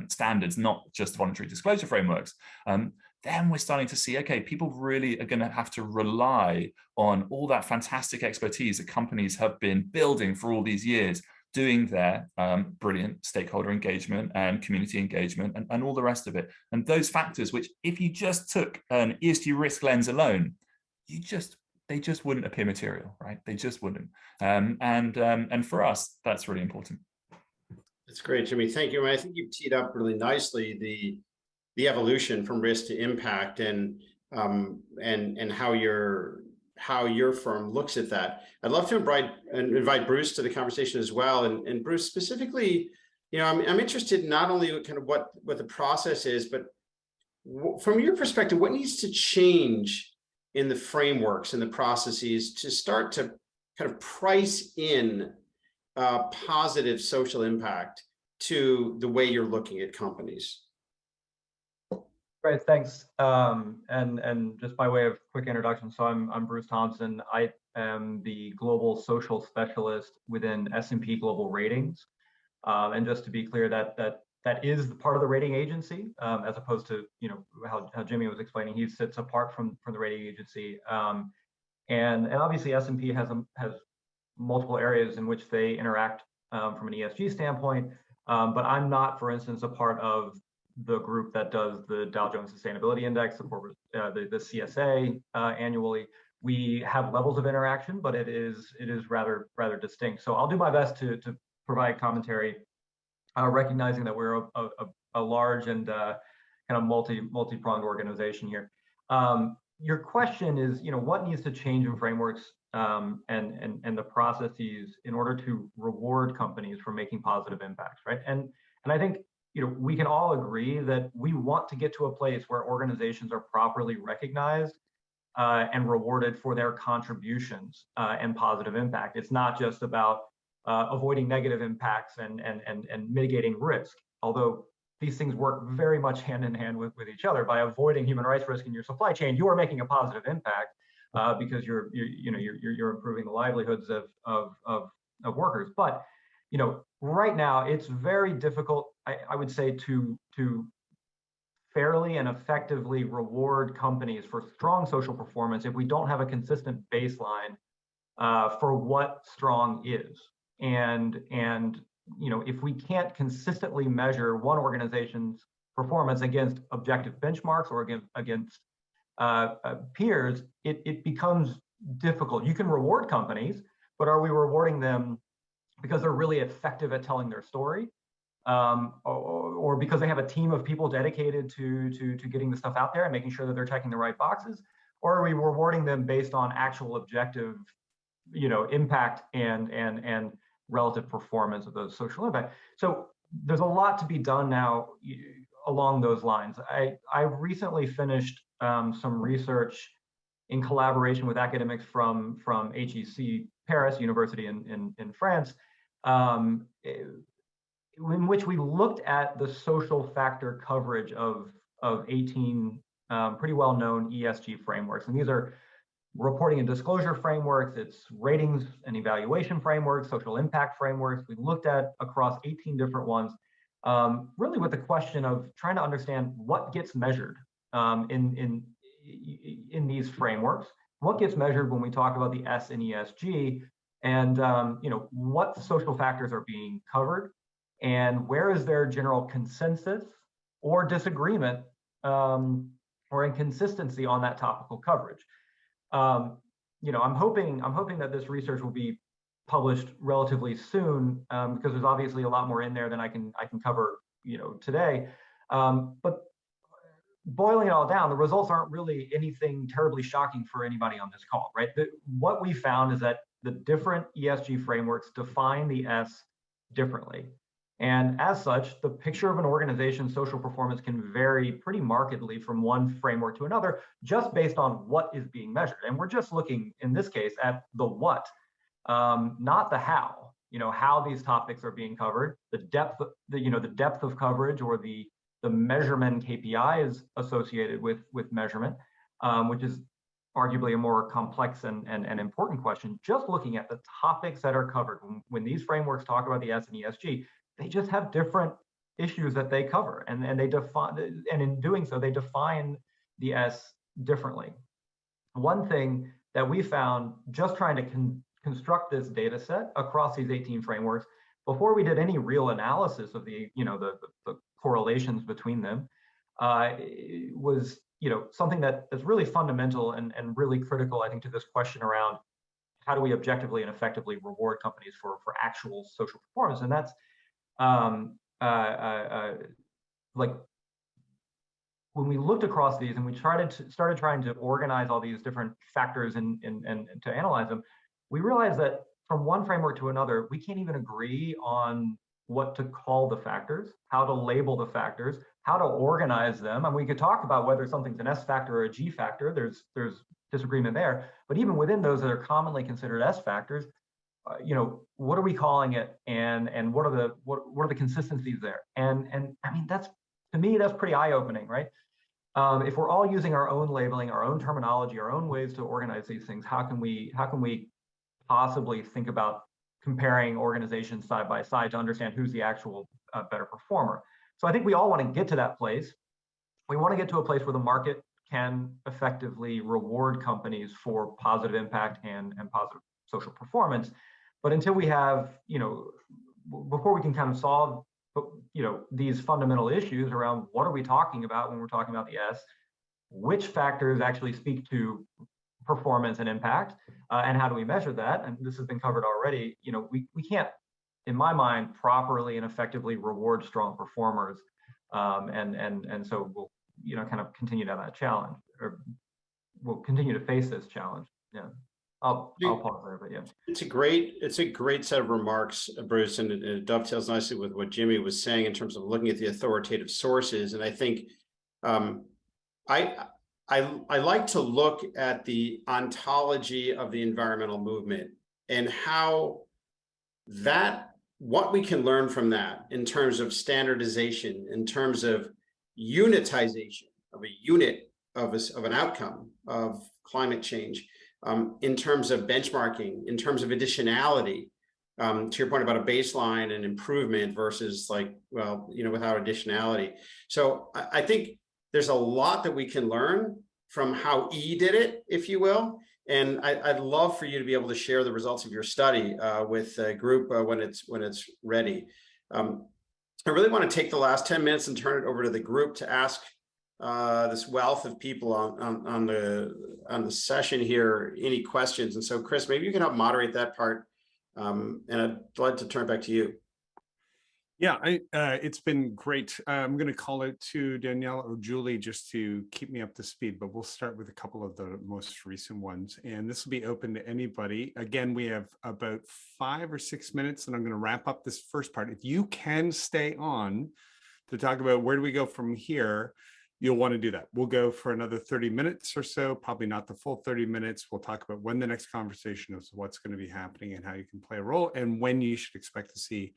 standards, not just voluntary disclosure frameworks, then we're starting to see, okay, people really are going to have to rely on all that fantastic expertise that companies have been building for all these years, doing their brilliant stakeholder engagement and community engagement and all the rest of it. And those factors, which if you just took an ESG risk lens alone, they just wouldn't appear material, right? They just wouldn't. And for us, that's really important. That's great, Jimmy. Thank you. I think you've teed up really nicely the evolution from risk to impact, and how your firm looks at that. I'd love to invite Bruce to the conversation as well. And Bruce, specifically, you know, I'm interested not only kind of what the process is, but from your perspective, what needs to change in the frameworks and the processes to start to kind of price in positive social impact to the way you're looking at companies? Great, thanks. And just by way of quick introduction, so I'm Bruce Thompson. I am the global social specialist within S&P Global Ratings. And just to be clear, that is part of the rating agency, as opposed to, you know, how Jimmy was explaining. He sits apart from the rating agency. And obviously S&P has multiple areas in which they interact from an ESG standpoint. But I'm not, for instance, a part of the group that does the Dow Jones Sustainability Index, the CSA annually. We have levels of interaction, but it is rather distinct. So I'll do my best to provide commentary, recognizing that we're a large and kind of multi-pronged organization here. Your question is, you know, what needs to change in frameworks and the processes in order to reward companies for making positive impacts, right? And I think, you know, we can all agree that we want to get to a place where organizations are properly recognized and rewarded for their contributions and positive impact. It's not just about avoiding negative impacts and mitigating risk, although these things work very much hand in hand with each other. By avoiding human rights risk in your supply chain, you are making a positive impact because you're improving the livelihoods of workers. But you know, right now it's very difficult, I would say, to fairly and effectively reward companies for strong social performance if we don't have a consistent baseline for what strong is. And you know, if we can't consistently measure one organization's performance against objective benchmarks or against peers, it becomes difficult. You can reward companies, but are we rewarding them because they're really effective at telling their story, or because they have a team of people dedicated to getting the stuff out there and making sure that they're checking the right boxes? Or are we rewarding them based on actual objective, you know, impact and relative performance of those social impact? So there's a lot to be done now along those lines. I recently finished some research in collaboration with academics from HEC Paris University in France, in which we looked at the social factor coverage of 18 pretty well-known ESG frameworks. And these are reporting and disclosure frameworks, it's ratings and evaluation frameworks, social impact frameworks. We looked at across 18 different ones, really with the question of trying to understand what gets measured in these frameworks, what gets measured when we talk about the S in ESG, and what social factors are being covered, and where is there general consensus or disagreement or inconsistency on that topical coverage. I'm hoping that this research will be published relatively soon, because there's obviously a lot more in there than I can cover today. But boiling it all down, the results aren't really anything terribly shocking for anybody on this call, right? What we found is that the different ESG frameworks define the S differently. And as such, the picture of an organization's social performance can vary pretty markedly from one framework to another, just based on what is being measured. And we're just looking, in this case, at the what, not the how. How these topics are being covered, the depth of coverage, or the measurement KPIs associated with measurement, which is arguably a more complex and important question. Just looking at the topics that are covered, when these frameworks talk about the S and ESG, they just have different issues that they cover, and they define, and in doing so, they define the S differently. One thing that we found just trying to construct this data set across these 18 frameworks, before we did any real analysis of the correlations between them, was something that's really fundamental and really critical, I think, to this question around how do we objectively and effectively reward companies for actual social performance. And that's like when we looked across these and we started trying to organize all these different factors and to analyze them, we realized that from one framework to another, we can't even agree on what to call the factors, how to label the factors, how to organize them. And we could talk about whether something's an S factor or a G factor. There's disagreement there. But even within those that are commonly considered S factors, what are we calling it, and what are the consistencies there? And I mean, to me that's pretty eye-opening, right? If we're all using our own labeling, our own terminology, our own ways to organize these things, how can we possibly think about comparing organizations side by side to understand who's the actual better performer? So I think we all want to get to that place. We want to get to a place where the market can effectively reward companies for positive impact and positive social performance. But until we have, before we can kind of solve, these fundamental issues around what are we talking about when we're talking about the S, which factors actually speak to performance and impact, and how do we measure that? And this has been covered already. We can't, in my mind, properly and effectively reward strong performers, and so we'll kind of continue down that challenge, or we'll continue to face this challenge. Yeah. I'll pause there, but yeah. It's a great set of remarks, Bruce, and it dovetails nicely with what Jimmy was saying in terms of looking at the authoritative sources. And I think I like to look at the ontology of the environmental movement and how what we can learn from that in terms of standardization, in terms of unitization of a unit of an outcome of climate change, in terms of benchmarking, in terms of additionality, to your point about a baseline and improvement versus without additionality. So I think there's a lot that we can learn from how E did it, if you will. And I'd love for you to be able to share the results of your study with the group when it's ready. I really want to take the last 10 minutes and turn it over to the group to ask this wealth of people on the session here any questions. And so, Chris, maybe you can help moderate that part. And I'd like to turn it back to you. Yeah, it's been great. I'm going to call it to Danielle or Julie just to keep me up to speed, but we'll start with a couple of the most recent ones. And this will be open to anybody. Again, we have about 5 or 6 minutes, and I'm going to wrap up this first part. If you can stay on to talk about where do we go from here, you'll want to do that. We'll go for another 30 minutes or so, probably not the full 30 minutes. We'll talk about when the next conversation is, what's going to be happening and how you can play a role, and when you should expect to see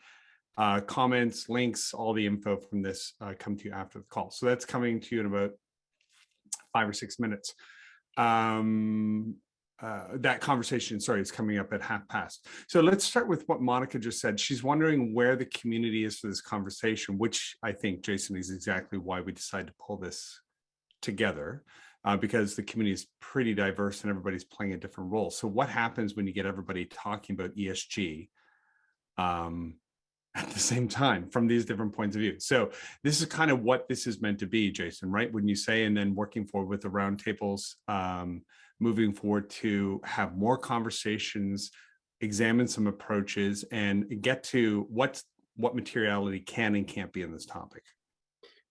comments, links, all the info from this come to you after the call. So that's coming to you in about 5 or 6 minutes. That conversation, is coming up at 12:30. So let's start with what Monica just said. She's wondering where the community is for this conversation, which I think, Jason, is exactly why we decided to pull this together. because the community is pretty diverse and everybody's playing a different role. So what happens when you get everybody talking about ESG at the same time from these different points of view? So this is kind of what this is meant to be, Jason, right? When you say, and then working forward with the roundtables, moving forward to have more conversations, examine some approaches, and get to what materiality can and can't be in this topic.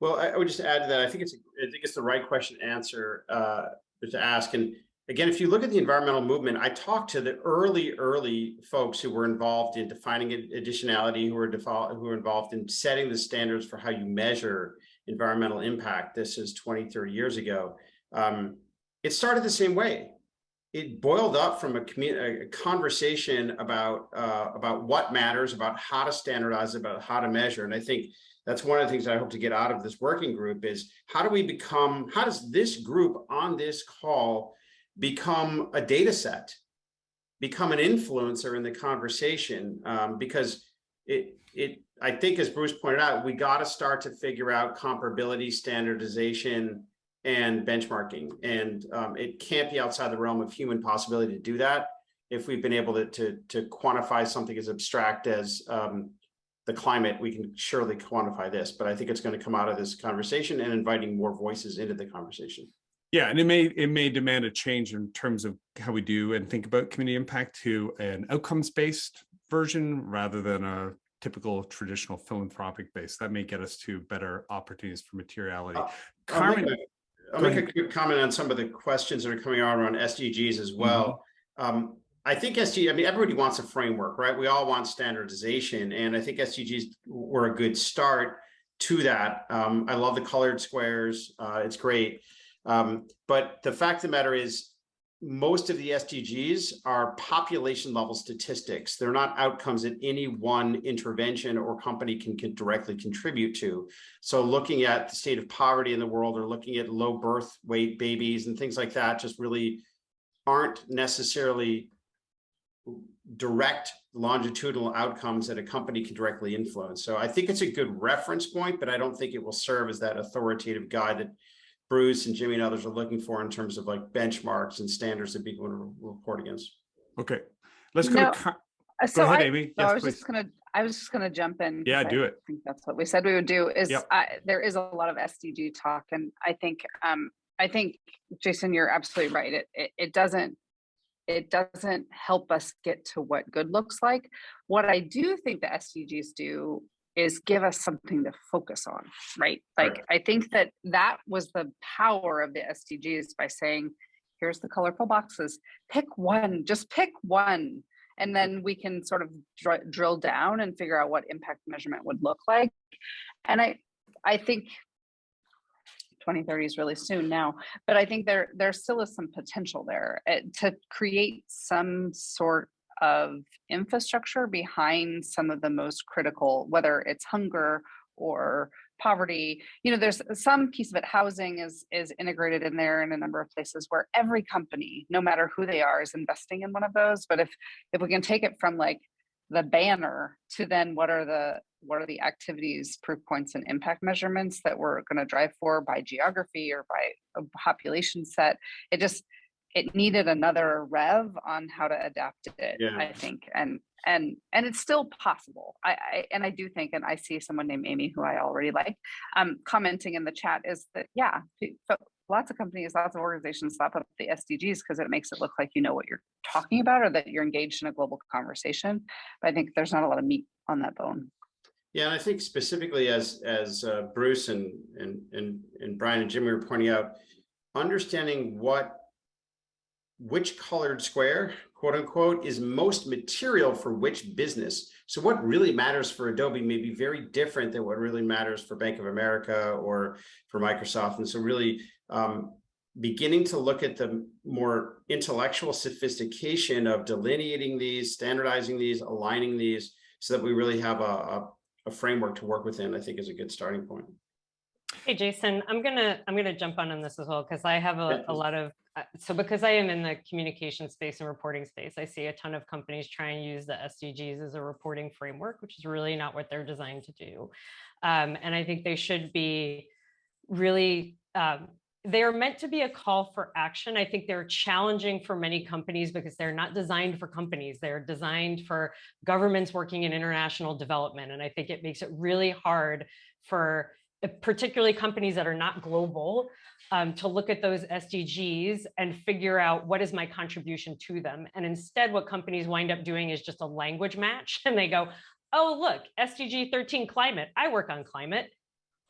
Well, I would just add to that. I think it's the right question to answer, to ask. And again, if you look at the environmental movement, I talked to the early folks who were involved in defining additionality, who were involved in setting the standards for how you measure environmental impact. This is 20, 30 years ago. It started the same way. It boiled up from a conversation about what matters, about how to standardize, about how to measure. And I think that's one of the things I hope to get out of this working group is how does this group on this call become a data set, become an influencer in the conversation? Because I think, as Bruce pointed out, we got to start to figure out comparability, standardization, and benchmarking. And it can't be outside the realm of human possibility to do that. If we've been able to quantify something as abstract as the climate, we can surely quantify this. But I think it's going to come out of this conversation and inviting more voices into the conversation. Yeah, and it may demand a change in terms of how we do and think about community impact to an outcomes-based version rather than a typical traditional philanthropic base. That may get us to better opportunities for materiality. Carmen, I'll make a quick comment on some of the questions that are coming out around SDGs as well. I think everybody wants a framework, right? We all want standardization, and I think SDGs were a good start to that. I love the colored squares. It's great. But the fact of the matter is, most of the SDGs are population level statistics. They're not outcomes that any one intervention or company can directly contribute to. So looking at the state of poverty in the world, or looking at low birth weight babies and things like that, just really aren't necessarily direct longitudinal outcomes that a company can directly influence. So I think it's a good reference point, but I don't think it will serve as that authoritative guide that Bruce and Jimmy and others are looking for in terms of like benchmarks and standards that people want to report against. Okay, let's go. Go ahead, Amy. Yes, I was just gonna jump in. Yeah, do it. I think that's what we said we would do. Is there is a lot of SDG talk, and I think Jason, you're absolutely right. It doesn't help us get to what good looks like. What I do think the SDGs do is give us something to focus on, right? Like, I think that was the power of the SDGs, by saying, here's the colorful boxes, pick one, just pick one. And then we can sort of drill down and figure out what impact measurement would look like. And I think 2030 is really soon now, but I think there still is some potential there to create some sort of infrastructure behind some of the most critical, whether it's hunger or poverty. There's some piece of it. Housing is integrated in there in a number of places where every company, no matter who they are, is investing in one of those. But if we can take it from like the banner to then what are the activities, proof points, and impact measurements that we're going to drive for by geography or by a population set, it needed another rev on how to adapt it, I think. And it's still possible. I do think, and I see someone named Amy, who I already like, commenting in the chat, is that, lots of companies, lots of organizations slap up the SDGs because it makes it look like you know what you're talking about, or that you're engaged in a global conversation. But I think there's not a lot of meat on that bone. Yeah, and I think specifically as Bruce and Brian and Jimmy were pointing out, understanding which colored square, quote unquote, is most material for which business. So what really matters for Adobe may be very different than what really matters for Bank of America or for Microsoft. And so really beginning to look at the more intellectual sophistication of delineating these, standardizing these, aligning these, so that we really have a framework to work within, I think is a good starting point. Hey, Jason, I'm gonna jump on this as well, because I have a lot of, so because I am in the communication space and reporting space, I see a ton of companies try and use the SDGs as a reporting framework, which is really not what they're designed to do. And I think they should be really they're meant to be a call for action. I think they're challenging for many companies because they're not designed for companies. They're designed for governments working in international development. And I think it makes it really hard for particularly companies that are not global to look at those SDGs and figure out what is my contribution to them. And instead, what companies wind up doing is just a language match. And they go, oh, look, SDG 13 climate, I work on climate.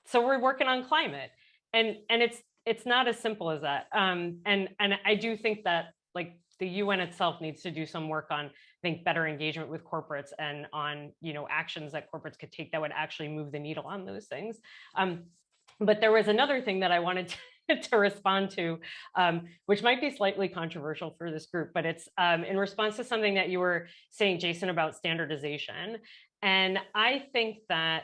So we're working on climate. And it's not as simple as that. And I do think that like the UN itself needs to do some work on, I think, better engagement with corporates and on, actions that corporates could take that would actually move the needle on those things. But there was another thing that I wanted to respond to, which might be slightly controversial for this group, but it's in response to something that you were saying, Jason, about standardization. And I think that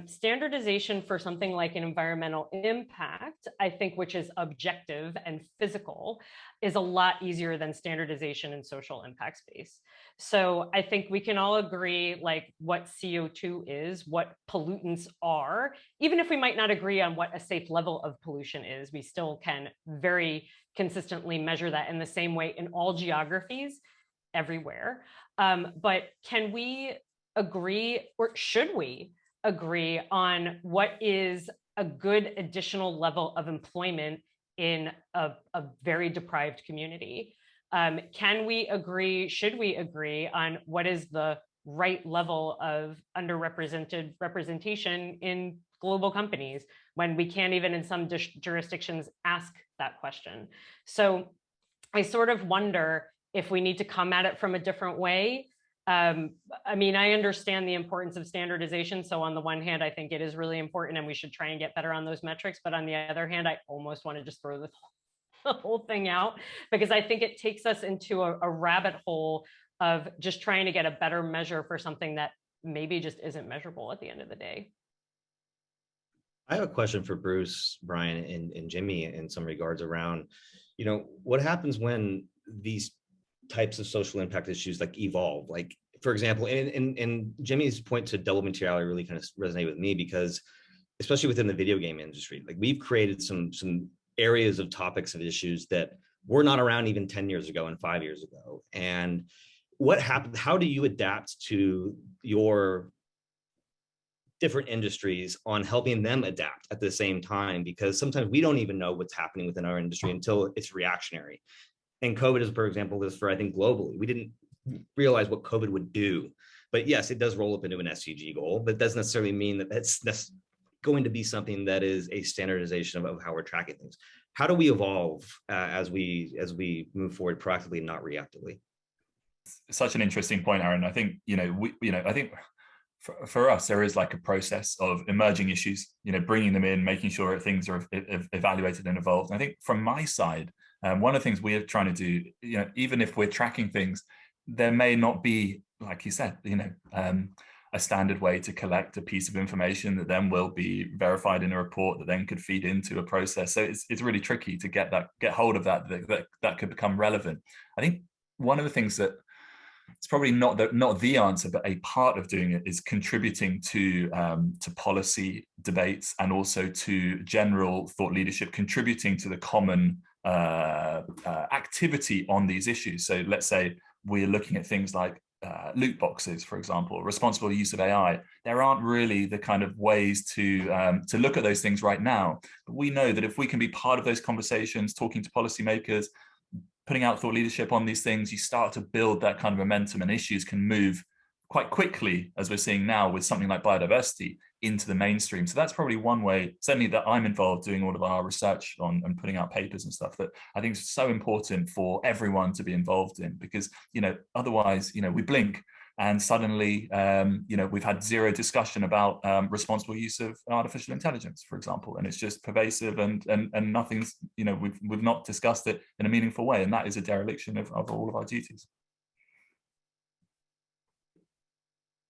standardization for something like an environmental impact, I think, which is objective and physical, is a lot easier than standardization in social impact space. So I think we can all agree like what CO2 is, what pollutants are, even if we might not agree on what a safe level of pollution is, we still can very consistently measure that in the same way in all geographies everywhere. But can we agree, or should we agree on what is a good additional level of employment in a very deprived community? Can we agree, should we agree on what is the right level of underrepresented representation in global companies when we can't even in some jurisdictions ask that question? So I sort of wonder if we need to come at it from a different way. I mean, I understand the importance of standardization. So on the one hand, I think it is really important and we should try and get better on those metrics. But on the other hand, I almost want to just throw the whole thing out because I think it takes us into a rabbit hole of just trying to get a better measure for something that maybe just isn't measurable at the end of the day. I have a question for Bruce, Brian, and Jimmy in some regards around, what happens when these types of social impact issues like evolve? Like, for example, and Jimmy's point to double materiality really kind of resonated with me because, especially within the video game industry, like we've created some areas of topics and issues that were not around even 10 years ago and 5 years ago. And what happened? How do you adapt to your different industries on helping them adapt at the same time? Because sometimes we don't even know what's happening within our industry until it's reactionary. And COVID is, for example, this for, I think, globally. We didn't realize what COVID would do. But yes, it does roll up into an SDG goal, but it doesn't necessarily mean that that's going to be something that is a standardization of how we're tracking things. How do we evolve as we move forward proactively, not reactively? Such an interesting point, Aaron. I think, I think for us, there is like a process of emerging issues, bringing them in, making sure things are evaluated and evolved. And I think from my side, one of the things we are trying to do, even if we're tracking things, there may not be, like you said, a standard way to collect a piece of information that then will be verified in a report that then could feed into a process. So it's really tricky to get hold of that could become relevant. I think one of the things that it's probably not the answer, but a part of doing it is contributing to policy debates and also to general thought leadership, contributing to the common activity on these issues. So let's say we're looking at things like loot boxes, for example, responsible use of AI. There aren't really the kind of ways to look at those things right now. But we know that if we can be part of those conversations, talking to policymakers, putting out thought leadership on these things, you start to build that kind of momentum, and issues can move quite quickly, as we're seeing now with something like biodiversity, into the mainstream. So that's probably one way, certainly that I'm involved doing all of our research on and putting out papers and stuff, that I think is so important for everyone to be involved in, because, otherwise, we blink and suddenly, we've had zero discussion about responsible use of artificial intelligence, for example, and it's just pervasive and nothing's, we've not discussed it in a meaningful way, and that is a dereliction of all of our duties.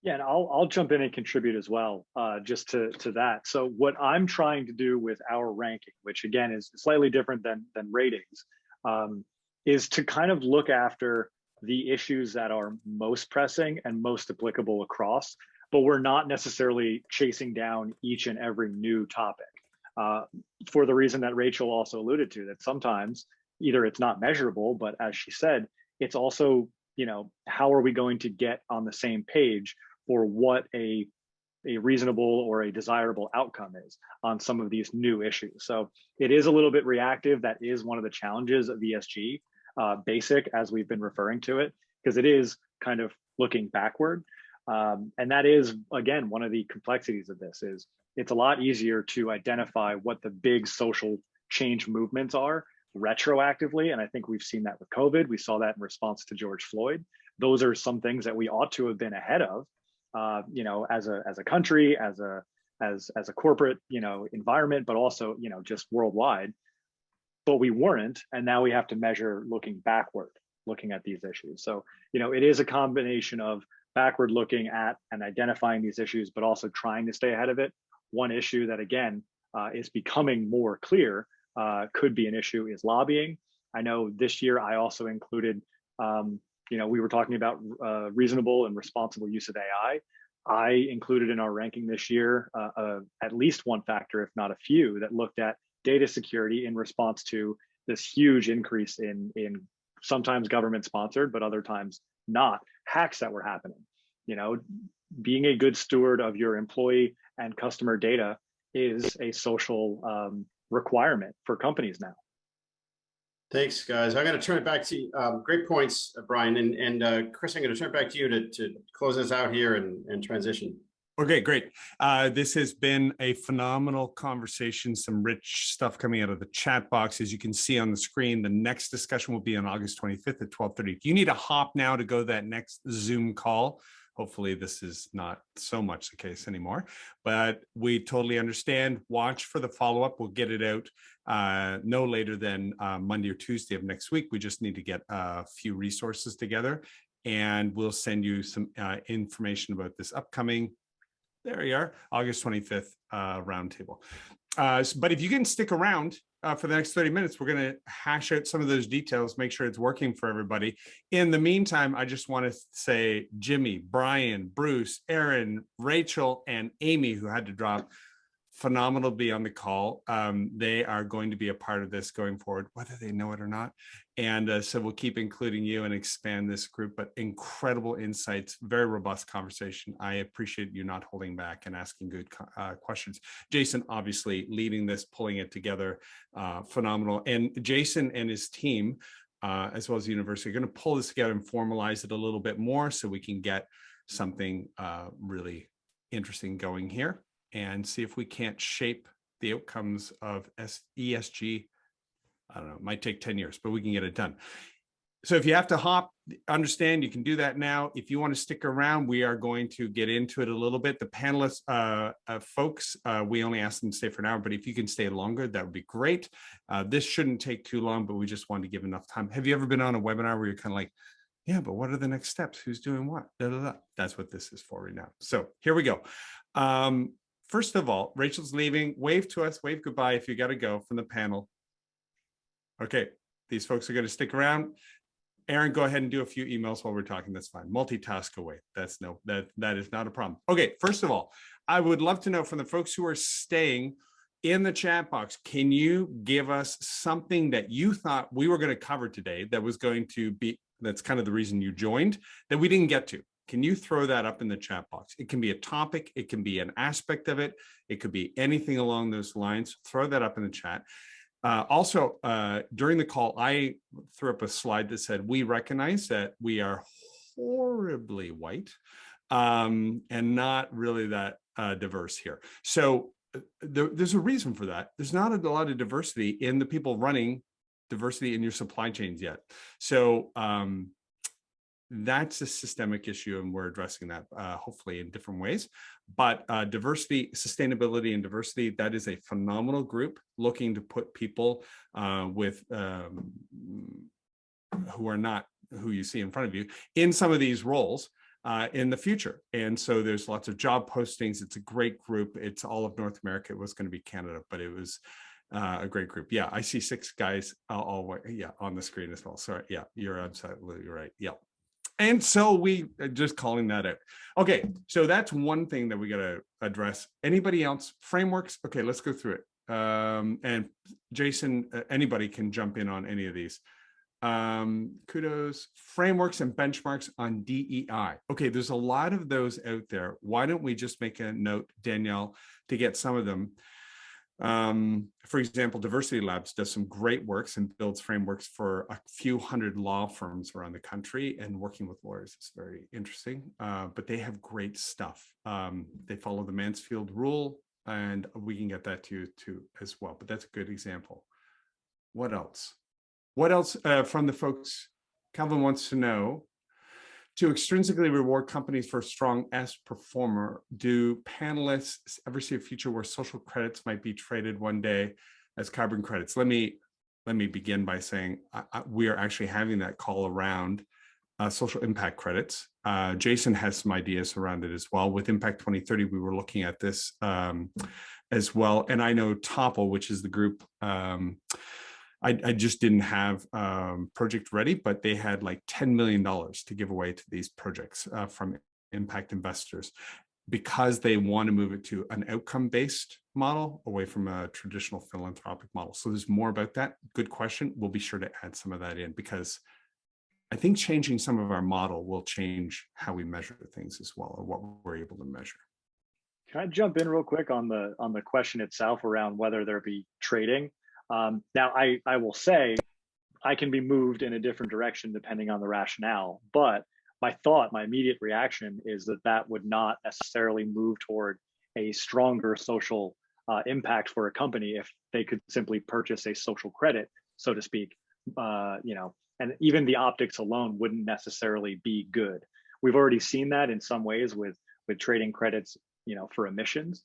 Yeah, and I'll jump in and contribute as well, just to that. So what I'm trying to do with our ranking, which again is slightly different than ratings, is to kind of look after the issues that are most pressing and most applicable across, but we're not necessarily chasing down each and every new topic. for the reason that Rachel also alluded to, that sometimes either it's not measurable, but as she said, it's also, how are we going to get on the same page for what a reasonable or a desirable outcome is on some of these new issues. So it is a little bit reactive. That is one of the challenges of ESG, basic, as we've been referring to it, because it is kind of looking backward. And that is, again, one of the complexities of this is it's a lot easier to identify what the big social change movements are retroactively. And I think we've seen that with COVID. We saw that in response to George Floyd. Those are some things that we ought to have been ahead of, as a country, as a corporate, environment, but also, just worldwide. But we weren't, and now we have to measure looking backward, looking at these issues. So, it is a combination of backward looking at and identifying these issues, but also trying to stay ahead of it. One issue that, again, is becoming more clear, could be an issue, is lobbying. I know this year I also included, we were talking about reasonable and responsible use of AI. I included in our ranking this year at least one factor, if not a few, that looked at data security in response to this huge increase in sometimes government sponsored, but other times not, hacks that were happening. Being a good steward of your employee and customer data is a social requirement for companies now. Thanks, guys. I'm going to turn it back to you. Great points, Brian. And Chris, I'm going to turn it back to you to close this out here and transition. Okay, great. This has been a phenomenal conversation, some rich stuff coming out of the chat box. As you can see on the screen, the next discussion will be on August 25th at 12:30. If you need a hop now to go to that next Zoom call, hopefully this is not so much the case anymore, but we totally understand. Watch for the follow-up. We'll get it out no later than Monday or Tuesday of next week. We just need to get a few resources together, and we'll send you some information about this upcoming, there you are, August 25th roundtable. But if you can stick around for the next 30 minutes, we're going to hash out some of those details, make sure it's working for everybody. In the meantime, I just want to say Jimmy, Brian, Bruce, Aaron, Rachel, and Amy, who had to drop, phenomenal to be on the call. They are going to be a part of this going forward, whether they know it or not. And so we'll keep including you and expand this group, but incredible insights, very robust conversation. I appreciate you not holding back and asking good questions. Jason, obviously leading this, pulling it together, phenomenal. And Jason and his team, as well as the university, are going to pull this together and formalize it a little bit more so we can get something really interesting going here and see if we can't shape the outcomes of ESG. I don't know, it might take 10 years, but we can get it done. So if you have to hop, understand you can do that now. If you want to stick around, we are going to get into it a little bit. The panelists, folks, we only ask them to stay for an hour, but if you can stay longer, that would be great. This shouldn't take too long, but we just wanted to give enough time. Have you ever been on a webinar where you're kind of like, yeah, but what are the next steps? Who's doing what? Da, da, da. That's what this is for right now. So here we go. First of all, Rachel's leaving. Wave to us, wave goodbye if you got to go from the panel. Okay, these folks are going to stick around. Aaron, go ahead and do a few emails while we're talking. That's fine. Multitask away. That is not a problem. Okay, first of all, I would love to know from the folks who are staying in the chat box, can you give us something that you thought we were going to cover today that was going to be, that's kind of the reason you joined, that we didn't get to? Can you throw that up in the chat box? It can be a topic, it can be an aspect of it, it could be anything along those lines. Throw that up in the chat. Also, during the call, I threw up a slide that said, we recognize that we are horribly white and not really that diverse here. So there's a reason for that. There's not a lot of diversity in the people running diversity in your supply chains yet. So that's a systemic issue, and we're addressing that hopefully in different ways. But diversity, sustainability, and diversity, that is a phenomenal group looking to put people with who are not who you see in front of you in some of these roles in the future. And so there's lots of job postings. It's a great group. It's all of North America. It was going to be Canada, but it was a great group. Yeah, I see 6 guys all on the screen as well. Sorry. Yeah, you're absolutely right. Yeah. And so we are just calling that out. Okay, so that's one thing that we got to address. Anybody else? Frameworks? Okay, let's go through it. And Jason, anybody can jump in on any of these. Kudos. Frameworks and benchmarks on DEI. Okay, there's a lot of those out there. Why don't we just make a note, Danielle, to get some of them? For example, Diversity Labs does some great works and builds frameworks for a few hundred law firms around the country, and working with lawyers is very interesting. But they have great stuff. They follow the Mansfield rule, and we can get that to you too as well. But that's a good example. What else? What else from the folks? Calvin wants to know, to extrinsically reward companies for a strong S performer, do panelists ever see a future where social credits might be traded one day as carbon credits? Let me begin by saying we are actually having that call around social impact credits. Jason has some ideas around it as well. With Impact 2030, we were looking at this as well. And I know Topple, which is the group, I just didn't have project ready, but they had like $10 million to give away to these projects from impact investors, because they want to move it to an outcome-based model away from a traditional philanthropic model. So there's more about that. Good question. We'll be sure to add some of that in, because I think changing some of our model will change how we measure things as well, or what we're able to measure. Can I jump in real quick on the question itself around whether there be trading? Now, I will say I can be moved in a different direction depending on the rationale, but my immediate reaction is that would not necessarily move toward a stronger social impact for a company if they could simply purchase a social credit, so to speak. And even the optics alone wouldn't necessarily be good. We've already seen that in some ways with trading credits, for emissions.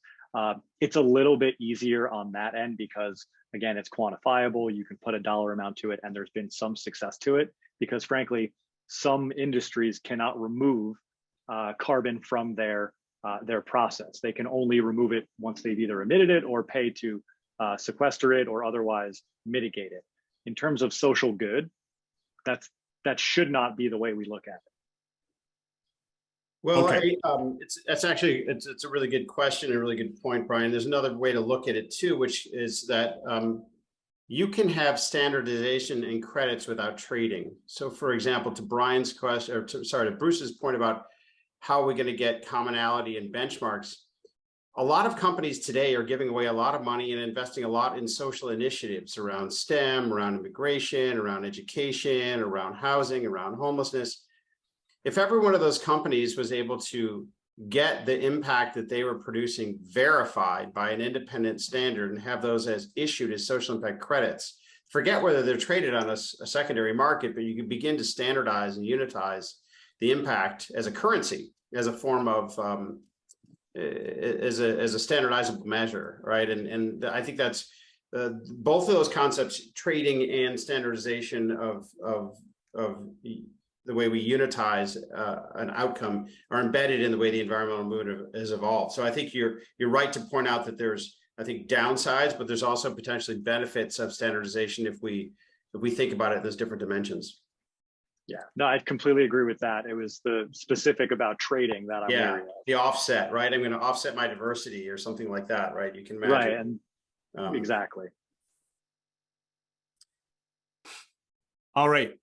It's a little bit easier on that end because, again, it's quantifiable. You can put a dollar amount to it, and there's been some success to it because, frankly, some industries cannot remove carbon from their process. They can only remove it once they've either emitted it or pay to sequester it or otherwise mitigate it. In terms of social good, that should not be the way we look at it. Well, okay. It's a really good question, a really good point, Brian. There's another way to look at it too, which is that you can have standardization and credits without trading. So, for example, to Brian's question, or to Bruce's point about how are we going to get commonality and benchmarks, a lot of companies today are giving away a lot of money and investing a lot in social initiatives around STEM, around immigration, around education, around housing, around homelessness. If every one of those companies was able to get the impact that they were producing verified by an independent standard and have those as issued as social impact credits, forget whether they're traded on a secondary market, but you can begin to standardize and unitize the impact as a currency, as a form of as a standardizable measure, right? And I think that's both of those concepts, trading and standardization of the way we unitize an outcome, are embedded in the way the environmental movement has evolved. So I think you're right to point out that there's, I think, downsides, but there's also potentially benefits of standardization if we think about it in those different dimensions. Yeah, no, I completely agree with that. It was the specific about trading that I'm wary of. The offset, right? I'm going to offset my diversity or something like that, right? You can imagine. Right, and exactly. All right.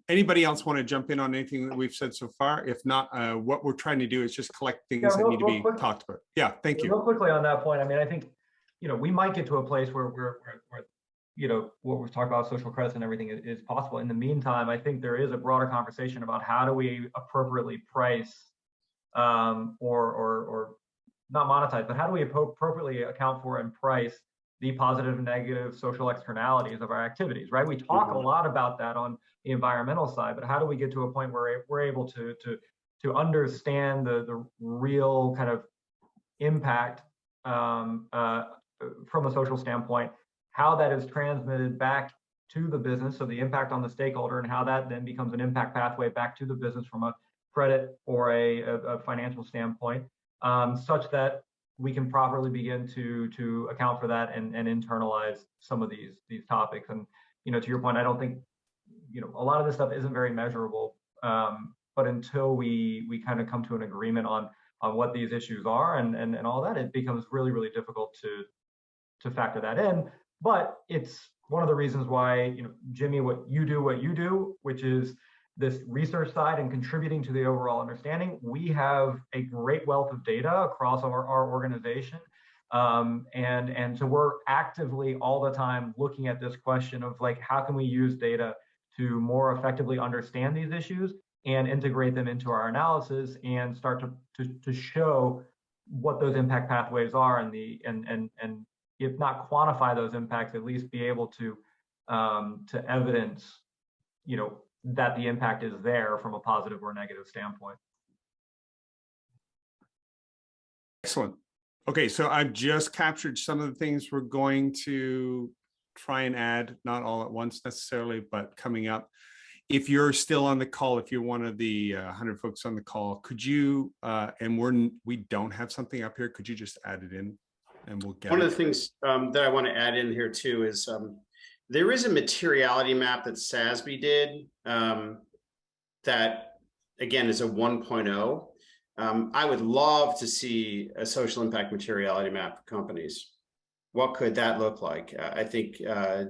Anybody else want to jump in on anything that we've said so far? If not, what we're trying to do is just collect things that need to be talked about. Yeah, thank you. Real quickly on that point, I mean, I think, we might get to a place where what we've talked about, social credits and everything is possible. In the meantime, I think there is a broader conversation about how do we appropriately price or not monetize, but how do we appropriately account for and price the positive and negative social externalities of our activities, right? We talk a lot about that on the environmental side, but how do we get to a point where we're able to understand the real kind of impact from a social standpoint, how that is transmitted back to the business, so the impact on the stakeholder, and how that then becomes an impact pathway back to the business from a credit or a financial standpoint, such that we can properly begin to account for that and internalize some of these topics. And to your point, I don't think a lot of this stuff isn't very measurable, but until we kind of come to an agreement on what these issues are and all that, it becomes really, really difficult factor that in. But it's one of the reasons why, you know, Jimmy, what you do, which is this research side and contributing to the overall understanding. We have a great wealth of data across our organization. And so we're actively all the time looking at this question of like, how can we use data to more effectively understand these issues and integrate them into our analysis and start to show what those impact pathways are, and if not quantify those impacts, at least be able to evidence, you know, that the impact is there from a positive or negative standpoint. Excellent. Okay, so I've just captured some of the things we're going to try and add, not all at once necessarily, but coming up. If you're still on the call, if you're one of the 100 folks on the call, could you, and we don't have something up here, could you just add it in and we'll get One of the things that I want to add in here too is there is a materiality map that SASB did that, again, is a 1.0. I would love to see a social impact materiality map for companies. What could that look like? I think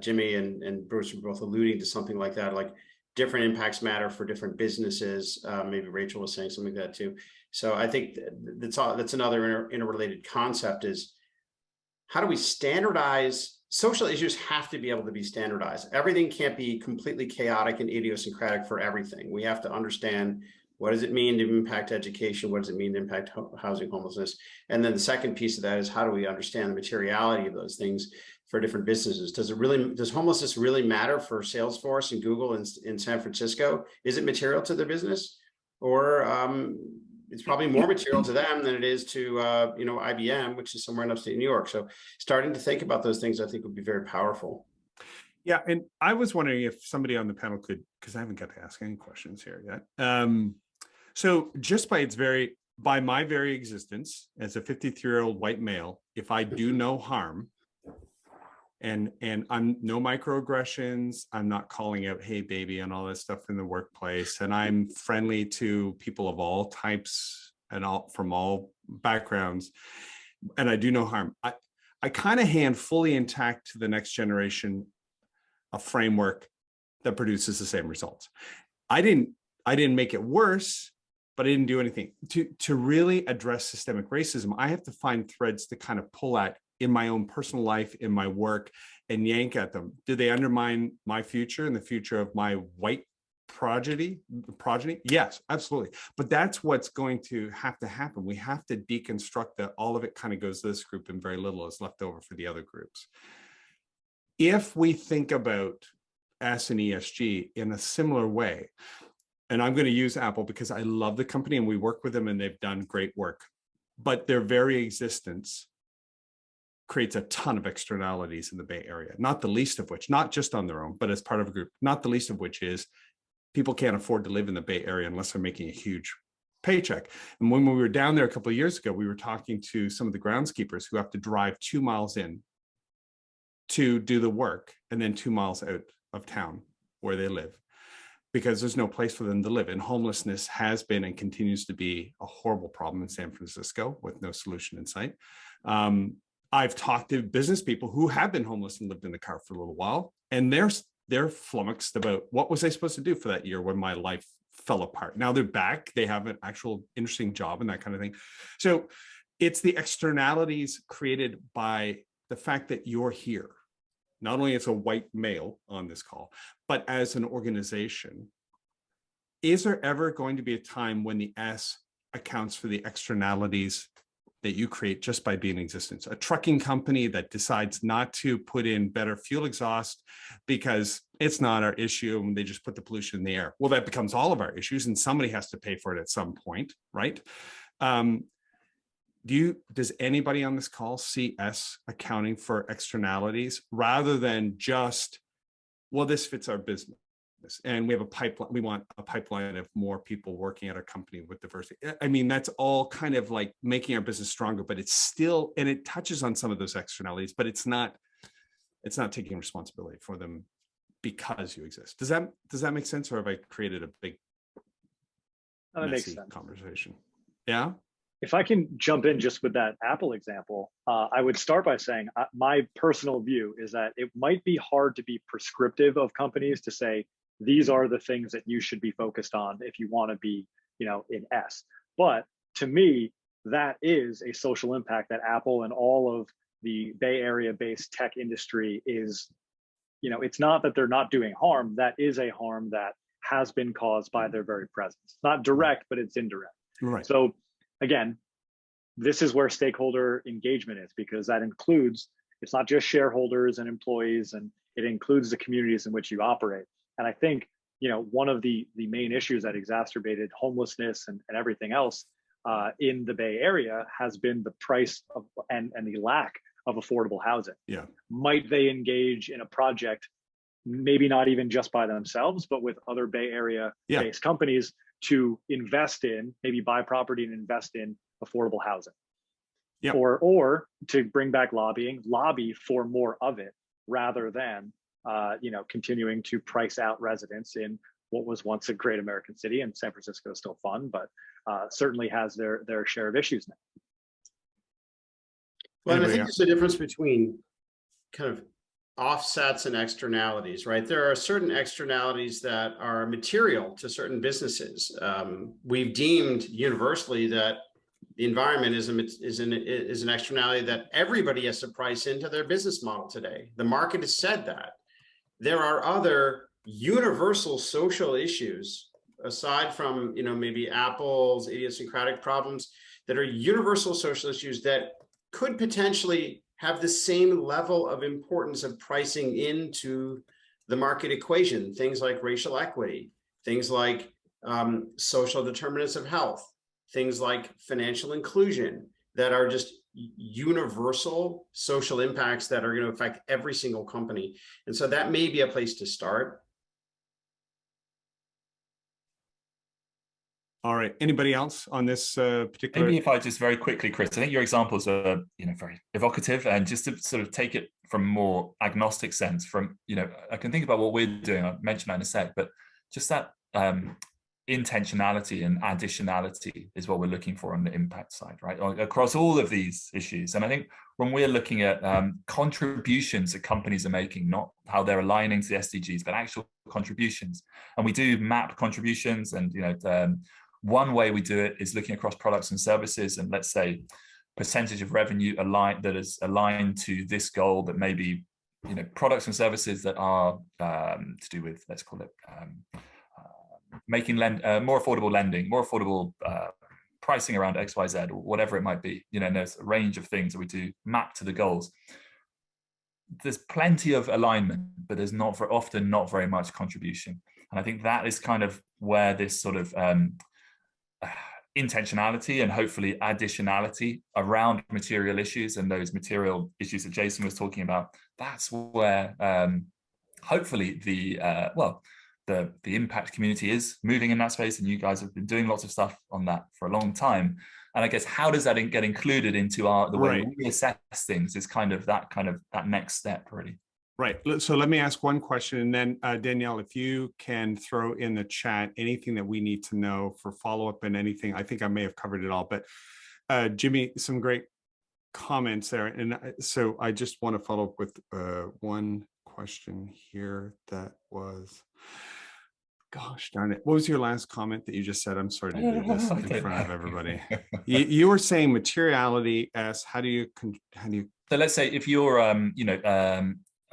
Jimmy and Bruce were both alluding to something like that, like different impacts matter for different businesses. Maybe Rachel was saying something like that too. So I think that's another interrelated concept is, how do we standardize? Social issues have to be able to be standardized. Everything can't be completely chaotic and idiosyncratic for everything. We have to understand, what does it mean to impact education? What does it mean to impact housing homelessness? And then the second piece of that is, how do we understand the materiality of those things for different businesses? Does homelessness really matter for Salesforce and Google in San Francisco? Is it material to their business? Or it's probably more material to them than it is to you know, IBM, which is somewhere in upstate New York. So starting to think about those things, I think, would be very powerful. Yeah, and I was wondering if somebody on the panel could, because I haven't got to ask any questions here yet. So just by my very existence as a 53-year-old white male, if I do no harm, and I'm no microaggressions, I'm not calling out, hey baby, and all that stuff in the workplace, and I'm friendly to people of all types and from all backgrounds, and I do no harm, I kind of hand fully intact to the next generation a framework that produces the same results. I didn't make it worse, but I didn't do anything. To really address systemic racism, I have to find threads to kind of pull at in my own personal life, in my work, and yank at them. Do they undermine my future and the future of my white progeny? Yes, absolutely. But that's what's going to happen. We have to deconstruct that all of it kind of goes to this group and very little is left over for the other groups. If we think about S and ESG in a similar way, and I'm going to use Apple because I love the company and we work with them and they've done great work, but their very existence creates a ton of externalities in the Bay Area, not the least of which, not just on their own, but as part of a group, not the least of which is people can't afford to live in the Bay Area unless they're making a huge paycheck. And when we were down there a couple of years ago, we were talking to some of the groundskeepers who have to drive 2 miles in to do the work and then 2 miles out of town where they live, because there's no place for them to live. And homelessness has been and continues to be a horrible problem in San Francisco with no solution in sight. I've talked to business people who have been homeless and lived in the car for a little while, and they're flummoxed about what was I supposed to do for that year when my life fell apart. Now they're back, they have an actual interesting job and that kind of thing. So it's the externalities created by the fact that you're here, not only as a white male on this call, but as an organization. Is there ever going to be a time when the S accounts for the externalities that you create just by being in existence? A trucking company that decides not to put in better fuel exhaust because it's not our issue and they just put the pollution in the air. Well, that becomes all of our issues and somebody has to pay for it at some point, right? Does anybody on this call see S accounting for externalities rather than just, well, this fits our business and we have a pipeline, we want a pipeline of more people working at our company with diversity. I mean, that's all kind of like making our business stronger, but it's still, and it touches on some of those externalities, but it's not taking responsibility for them because you exist. Does that make sense? Or have I created a big that makes sense. conversation? Yeah. if I can jump in just with that Apple example, I would start by saying my personal view is that it might be hard to be prescriptive of companies to say, these are the things that you should be focused on if you want to be, in S. But to me, that is a social impact that Apple and all of the Bay Area-based tech industry is, it's not that they're not doing harm, that is a harm that has been caused by their very presence. Not direct, but it's indirect. Right. So again, this is where stakeholder engagement is, because that includes, it's not just shareholders and employees, and it includes the communities in which you operate. And I think, one of the main issues that exacerbated homelessness and everything else in the Bay Area has been the price of and the lack of affordable housing. Yeah. Might they engage in a project, maybe not even just by themselves, but with other Bay Area based companies to invest in, maybe buy property and invest in affordable housing? Yeah. Or to bring back lobbying, lobby for more of it rather than continuing to price out residents in what was once a great American city, and San Francisco is still fun, but certainly has their share of issues now. Well, and I think there's a difference between kind of offsets and externalities, right? There are certain externalities that are material to certain businesses. We've deemed universally that the environment is an externality that everybody has to price into their business model today. The market has said that. There are other universal social issues aside from, maybe Apple's idiosyncratic problems, that are universal social issues that could potentially have the same level of importance of pricing into the market equation. Things like racial equity, things like social determinants of health, things like financial inclusion, that are just universal social impacts that are going to affect every single company. And so that may be a place to start. All right. Anybody else on this particular? Maybe if I just very quickly, Chris, I think your examples are, very evocative, and just to sort of take it from a more agnostic sense from, I can think about what we're doing. I'll mention that in a sec, but just that intentionality and additionality is what we're looking for on the impact side, right? Across all of these issues. And I think when we're looking at contributions that companies are making, not how they're aligning to the SDGs, but actual contributions. And we do map contributions, and, one way we do it is looking across products and services, and let's say percentage of revenue that is aligned to this goal, that maybe, products and services that are to do with, let's call it, making more affordable lending, more affordable pricing around XYZ, or whatever it might be. There's a range of things that we do map to the goals. There's plenty of alignment, but there's often not very much contribution. And I think that is kind of where this sort of intentionality and hopefully additionality around material issues, and those material issues that Jason was talking about, that's where hopefully the impact community is moving in that space, and you guys have been doing lots of stuff on that for a long time. And I guess, how does that get included into the way we assess things is kind of that next step, really. Right. So let me ask one question, and then Danielle, if you can throw in the chat anything that we need to know for follow-up and anything. I think I may have covered it all, but Jimmy, some great comments there. And so I just want to follow up with one question here that was, gosh darn it, what was your last comment that you just said? I'm sorry to do this in front of everybody. You were saying materiality as how do you so let's say if you're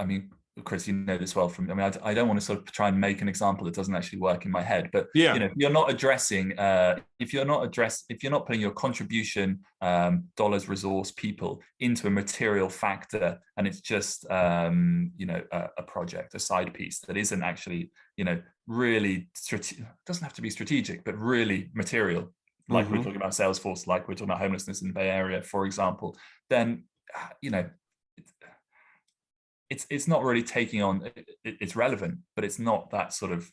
I mean, Chris, you know this well from, I don't want to sort of try and make an example that doesn't actually work in my head, but if you're not addressing, if you're not putting your contribution, dollars, resource, people into a material factor, and it's just, a project, a side piece that isn't actually, really, doesn't have to be strategic, but really material, like we're talking about Salesforce, like we're talking about homelessness in the Bay Area, for example, then, it's not really taking on, it's relevant, but it's not that sort of,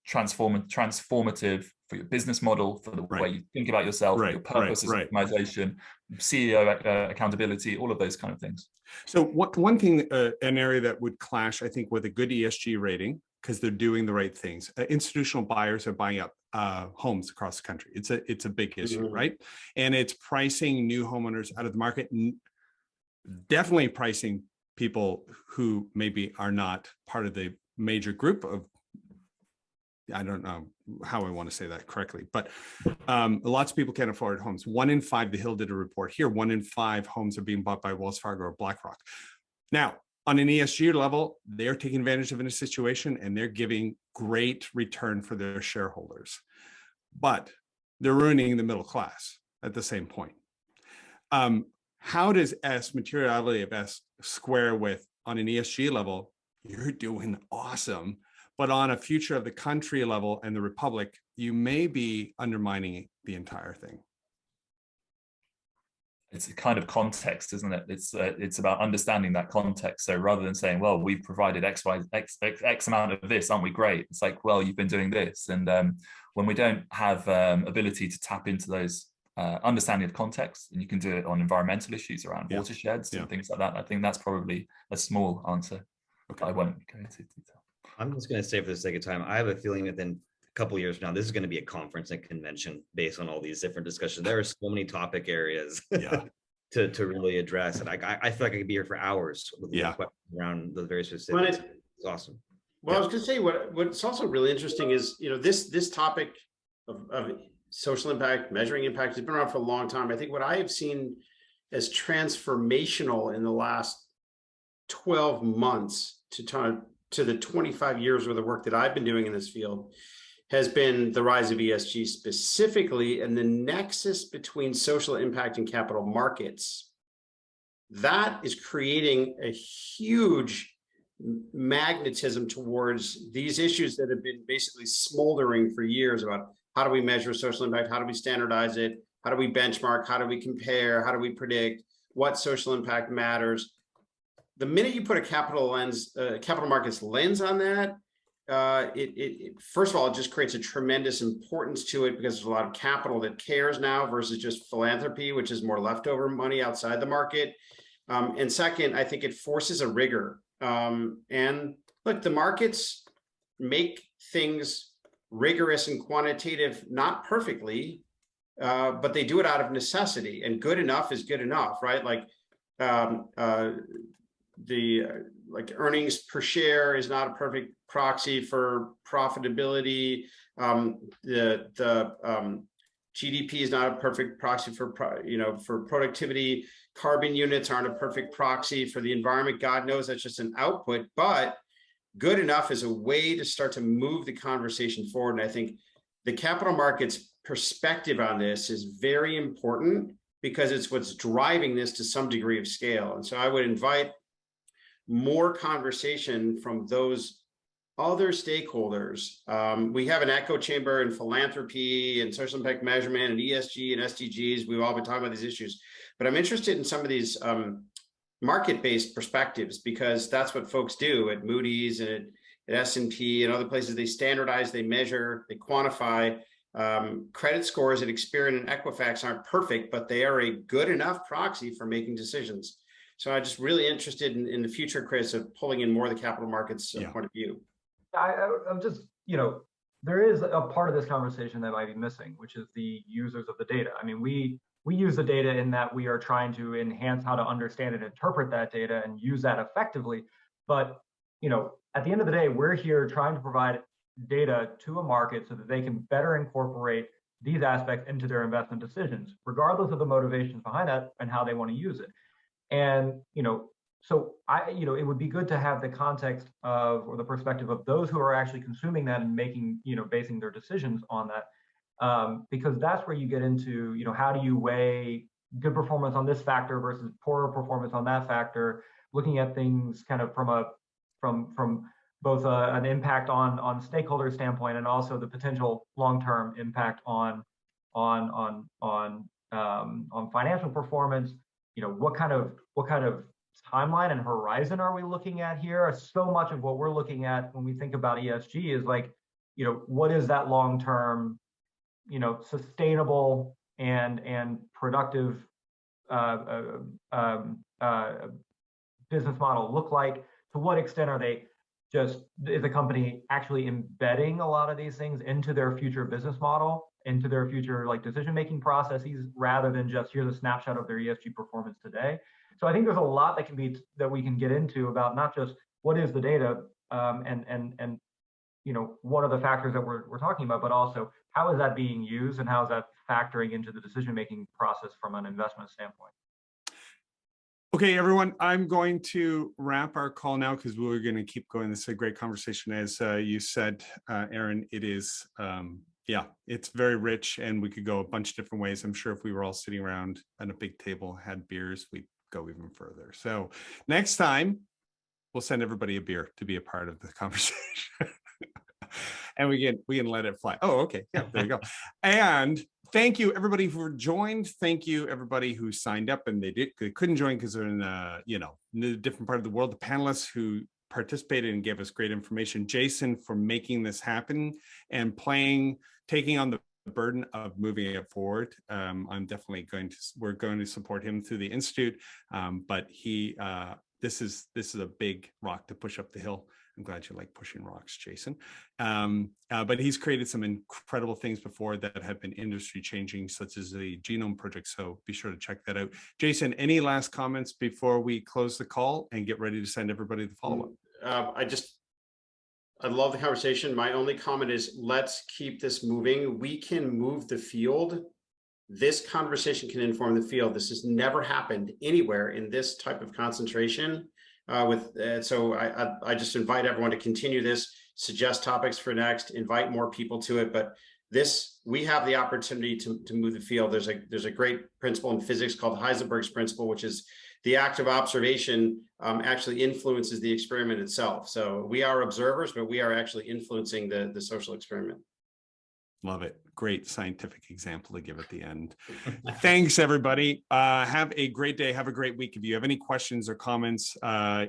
transformative for your business model, for the way you think about yourself, your purpose as optimization, CEO accountability, all of those kind of things. So one thing, an area that would clash, I think, with a good ESG rating, because they're doing the right things. Institutional buyers are buying up homes across the country. It's a big issue, right? And it's pricing new homeowners out of the market, definitely pricing people who maybe are not part of the major group of, I don't know how I want to say that correctly, but lots of people can't afford homes. 1 in 5, The Hill did a report here, 1 in 5 homes are being bought by Wells Fargo or BlackRock. Now, on an ESG level, they're taking advantage of a situation and they're giving great return for their shareholders, but they're ruining the middle class at the same point. How does materiality of S square with, on an ESG level, you're doing awesome, but on a future of the country level and the republic, you may be undermining the entire thing. It's a kind of context, isn't it? It's about understanding that context. So rather than saying, well, we've provided X amount of this, aren't we great? It's like, well, you've been doing this. And when we don't have ability to tap into those understanding of context, and you can do it on environmental issues around watersheds and things like that, I think that's probably a small answer. Okay. I won't go into detail. I'm just going to say, for the sake of time, I have a feeling within a couple of years now, this is going to be a conference and convention based on all these different discussions. There are so many topic areas to really address, and I feel like I could be here for hours with questions around the very specific. It's awesome. Well, I was going to say what's also really interesting is, you know, this topic of social impact, measuring impact has been around for a long time. I think what I have seen as transformational in the last 12 months to the 25 years worth of work that I've been doing in this field has been the rise of ESG specifically, and the nexus between social impact and capital markets. That is creating a huge magnetism towards these issues that have been basically smoldering for years about how do we measure social impact, how do we standardize it, how do we benchmark, how do we compare, how do we predict what social impact matters. The minute you put a capital markets lens on that, first of all, it just creates a tremendous importance to it, because there's a lot of capital that cares now versus just philanthropy, which is more leftover money outside the market. And second, I think it forces a rigor. And look, the markets make things rigorous and quantitative, not perfectly, but they do it out of necessity, and good enough is good enough, right? Like like earnings per share is not a perfect proxy for profitability. The GDP is not a perfect proxy for productivity. Carbon units aren't a perfect proxy for the environment. God knows that's just an output, but good enough is a way to start to move the conversation forward. And I think the capital markets perspective on this is very important, because it's what's driving this to some degree of scale. And so I would invite more conversation from those other stakeholders. We have an echo chamber in philanthropy and social impact measurement and ESG and SDGs. We've all been talking about these issues, but I'm interested in some of these market-based perspectives, because that's what folks do at Moody's and at S&P and other places. They standardize, they measure, they quantify. Credit scores at Experian and Equifax aren't perfect, but they are a good enough proxy for making decisions. So I'm just really interested in the future, Chris, of pulling in more of the capital markets point of view. I'm just, there is a part of this conversation that might be missing, which is the users of the data. I mean, we use the data in that we are trying to enhance how to understand and interpret that data and use that effectively. But, at the end of the day, we're here trying to provide data to a market so that they can better incorporate these aspects into their investment decisions, regardless of the motivations behind that and how they want to use it. And, so it would be good to have the context of, or the perspective of those who are actually consuming that and making, basing their decisions on that. Because that's where you get into, how do you weigh good performance on this factor versus poorer performance on that factor, looking at things kind of from both an impact on stakeholder standpoint and also the potential long-term impact on financial performance. What kind of timeline and horizon are we looking at here? So much of what we're looking at when we think about ESG is like, what is that long-term, sustainable and productive business model look like? To what extent are they is the company actually embedding a lot of these things into their future business model, into their future like decision-making processes, rather than just here's a snapshot of their ESG performance today? So I think there's a lot that we can get into about not just what is the data and what are the factors that we're talking about, but also how is that being used and how is that factoring into the decision-making process from an investment standpoint. Okay, everyone, I'm going to wrap our call now because we're going to keep going. This is a great conversation. As you said, Aaron, it is, it's very rich and we could go a bunch of different ways. I'm sure if we were all sitting around at a big table, had beers, we'd go even further. So next time, we'll send everybody a beer to be a part of the conversation. And we can let it fly. Oh, okay. Yeah, there you go. And thank you everybody who joined. Thank you everybody who signed up and they couldn't join because they're in a different part of the world. The panelists who participated and gave us great information. Jason for making this happen and taking on the burden of moving it forward. I'm definitely we're going to support him through the Institute. But this is a big rock to push up the hill. I'm glad you like pushing rocks, Jason. But he's created some incredible things before that have been industry changing, such as the Genome Project. So be sure to check that out. Jason, any last comments before we close the call and get ready to send everybody the follow-up? I love the conversation. My only comment is let's keep this moving. We can move the field. This conversation can inform the field. This has never happened anywhere in this type of concentration. So I just invite everyone to continue this, suggest topics for next, invite more people to it. But we have the opportunity to move the field. There's a great principle in physics called Heisenberg's principle, which is the act of observation actually influences the experiment itself. So we are observers, but we are actually influencing the social experiment. Love it. Great scientific example to give at the end. Thanks, everybody. Have a great day. Have a great week. If you have any questions or comments,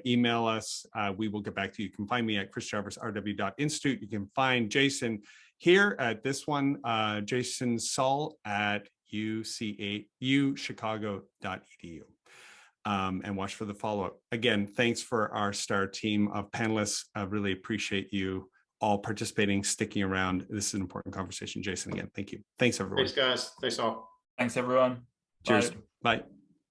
email us. We will get back to you. You can find me at chrisjarvisrw.institute. You can find Jason here at this one, Jason Saul at uchicago.edu. And watch for the follow-up. Again, thanks for our star team of panelists. I really appreciate you all participating, sticking around. This is an important conversation. Jason, again, thank you. Thanks, everyone. Thanks, guys. Thanks all. Thanks, everyone. Cheers. Bye. Bye.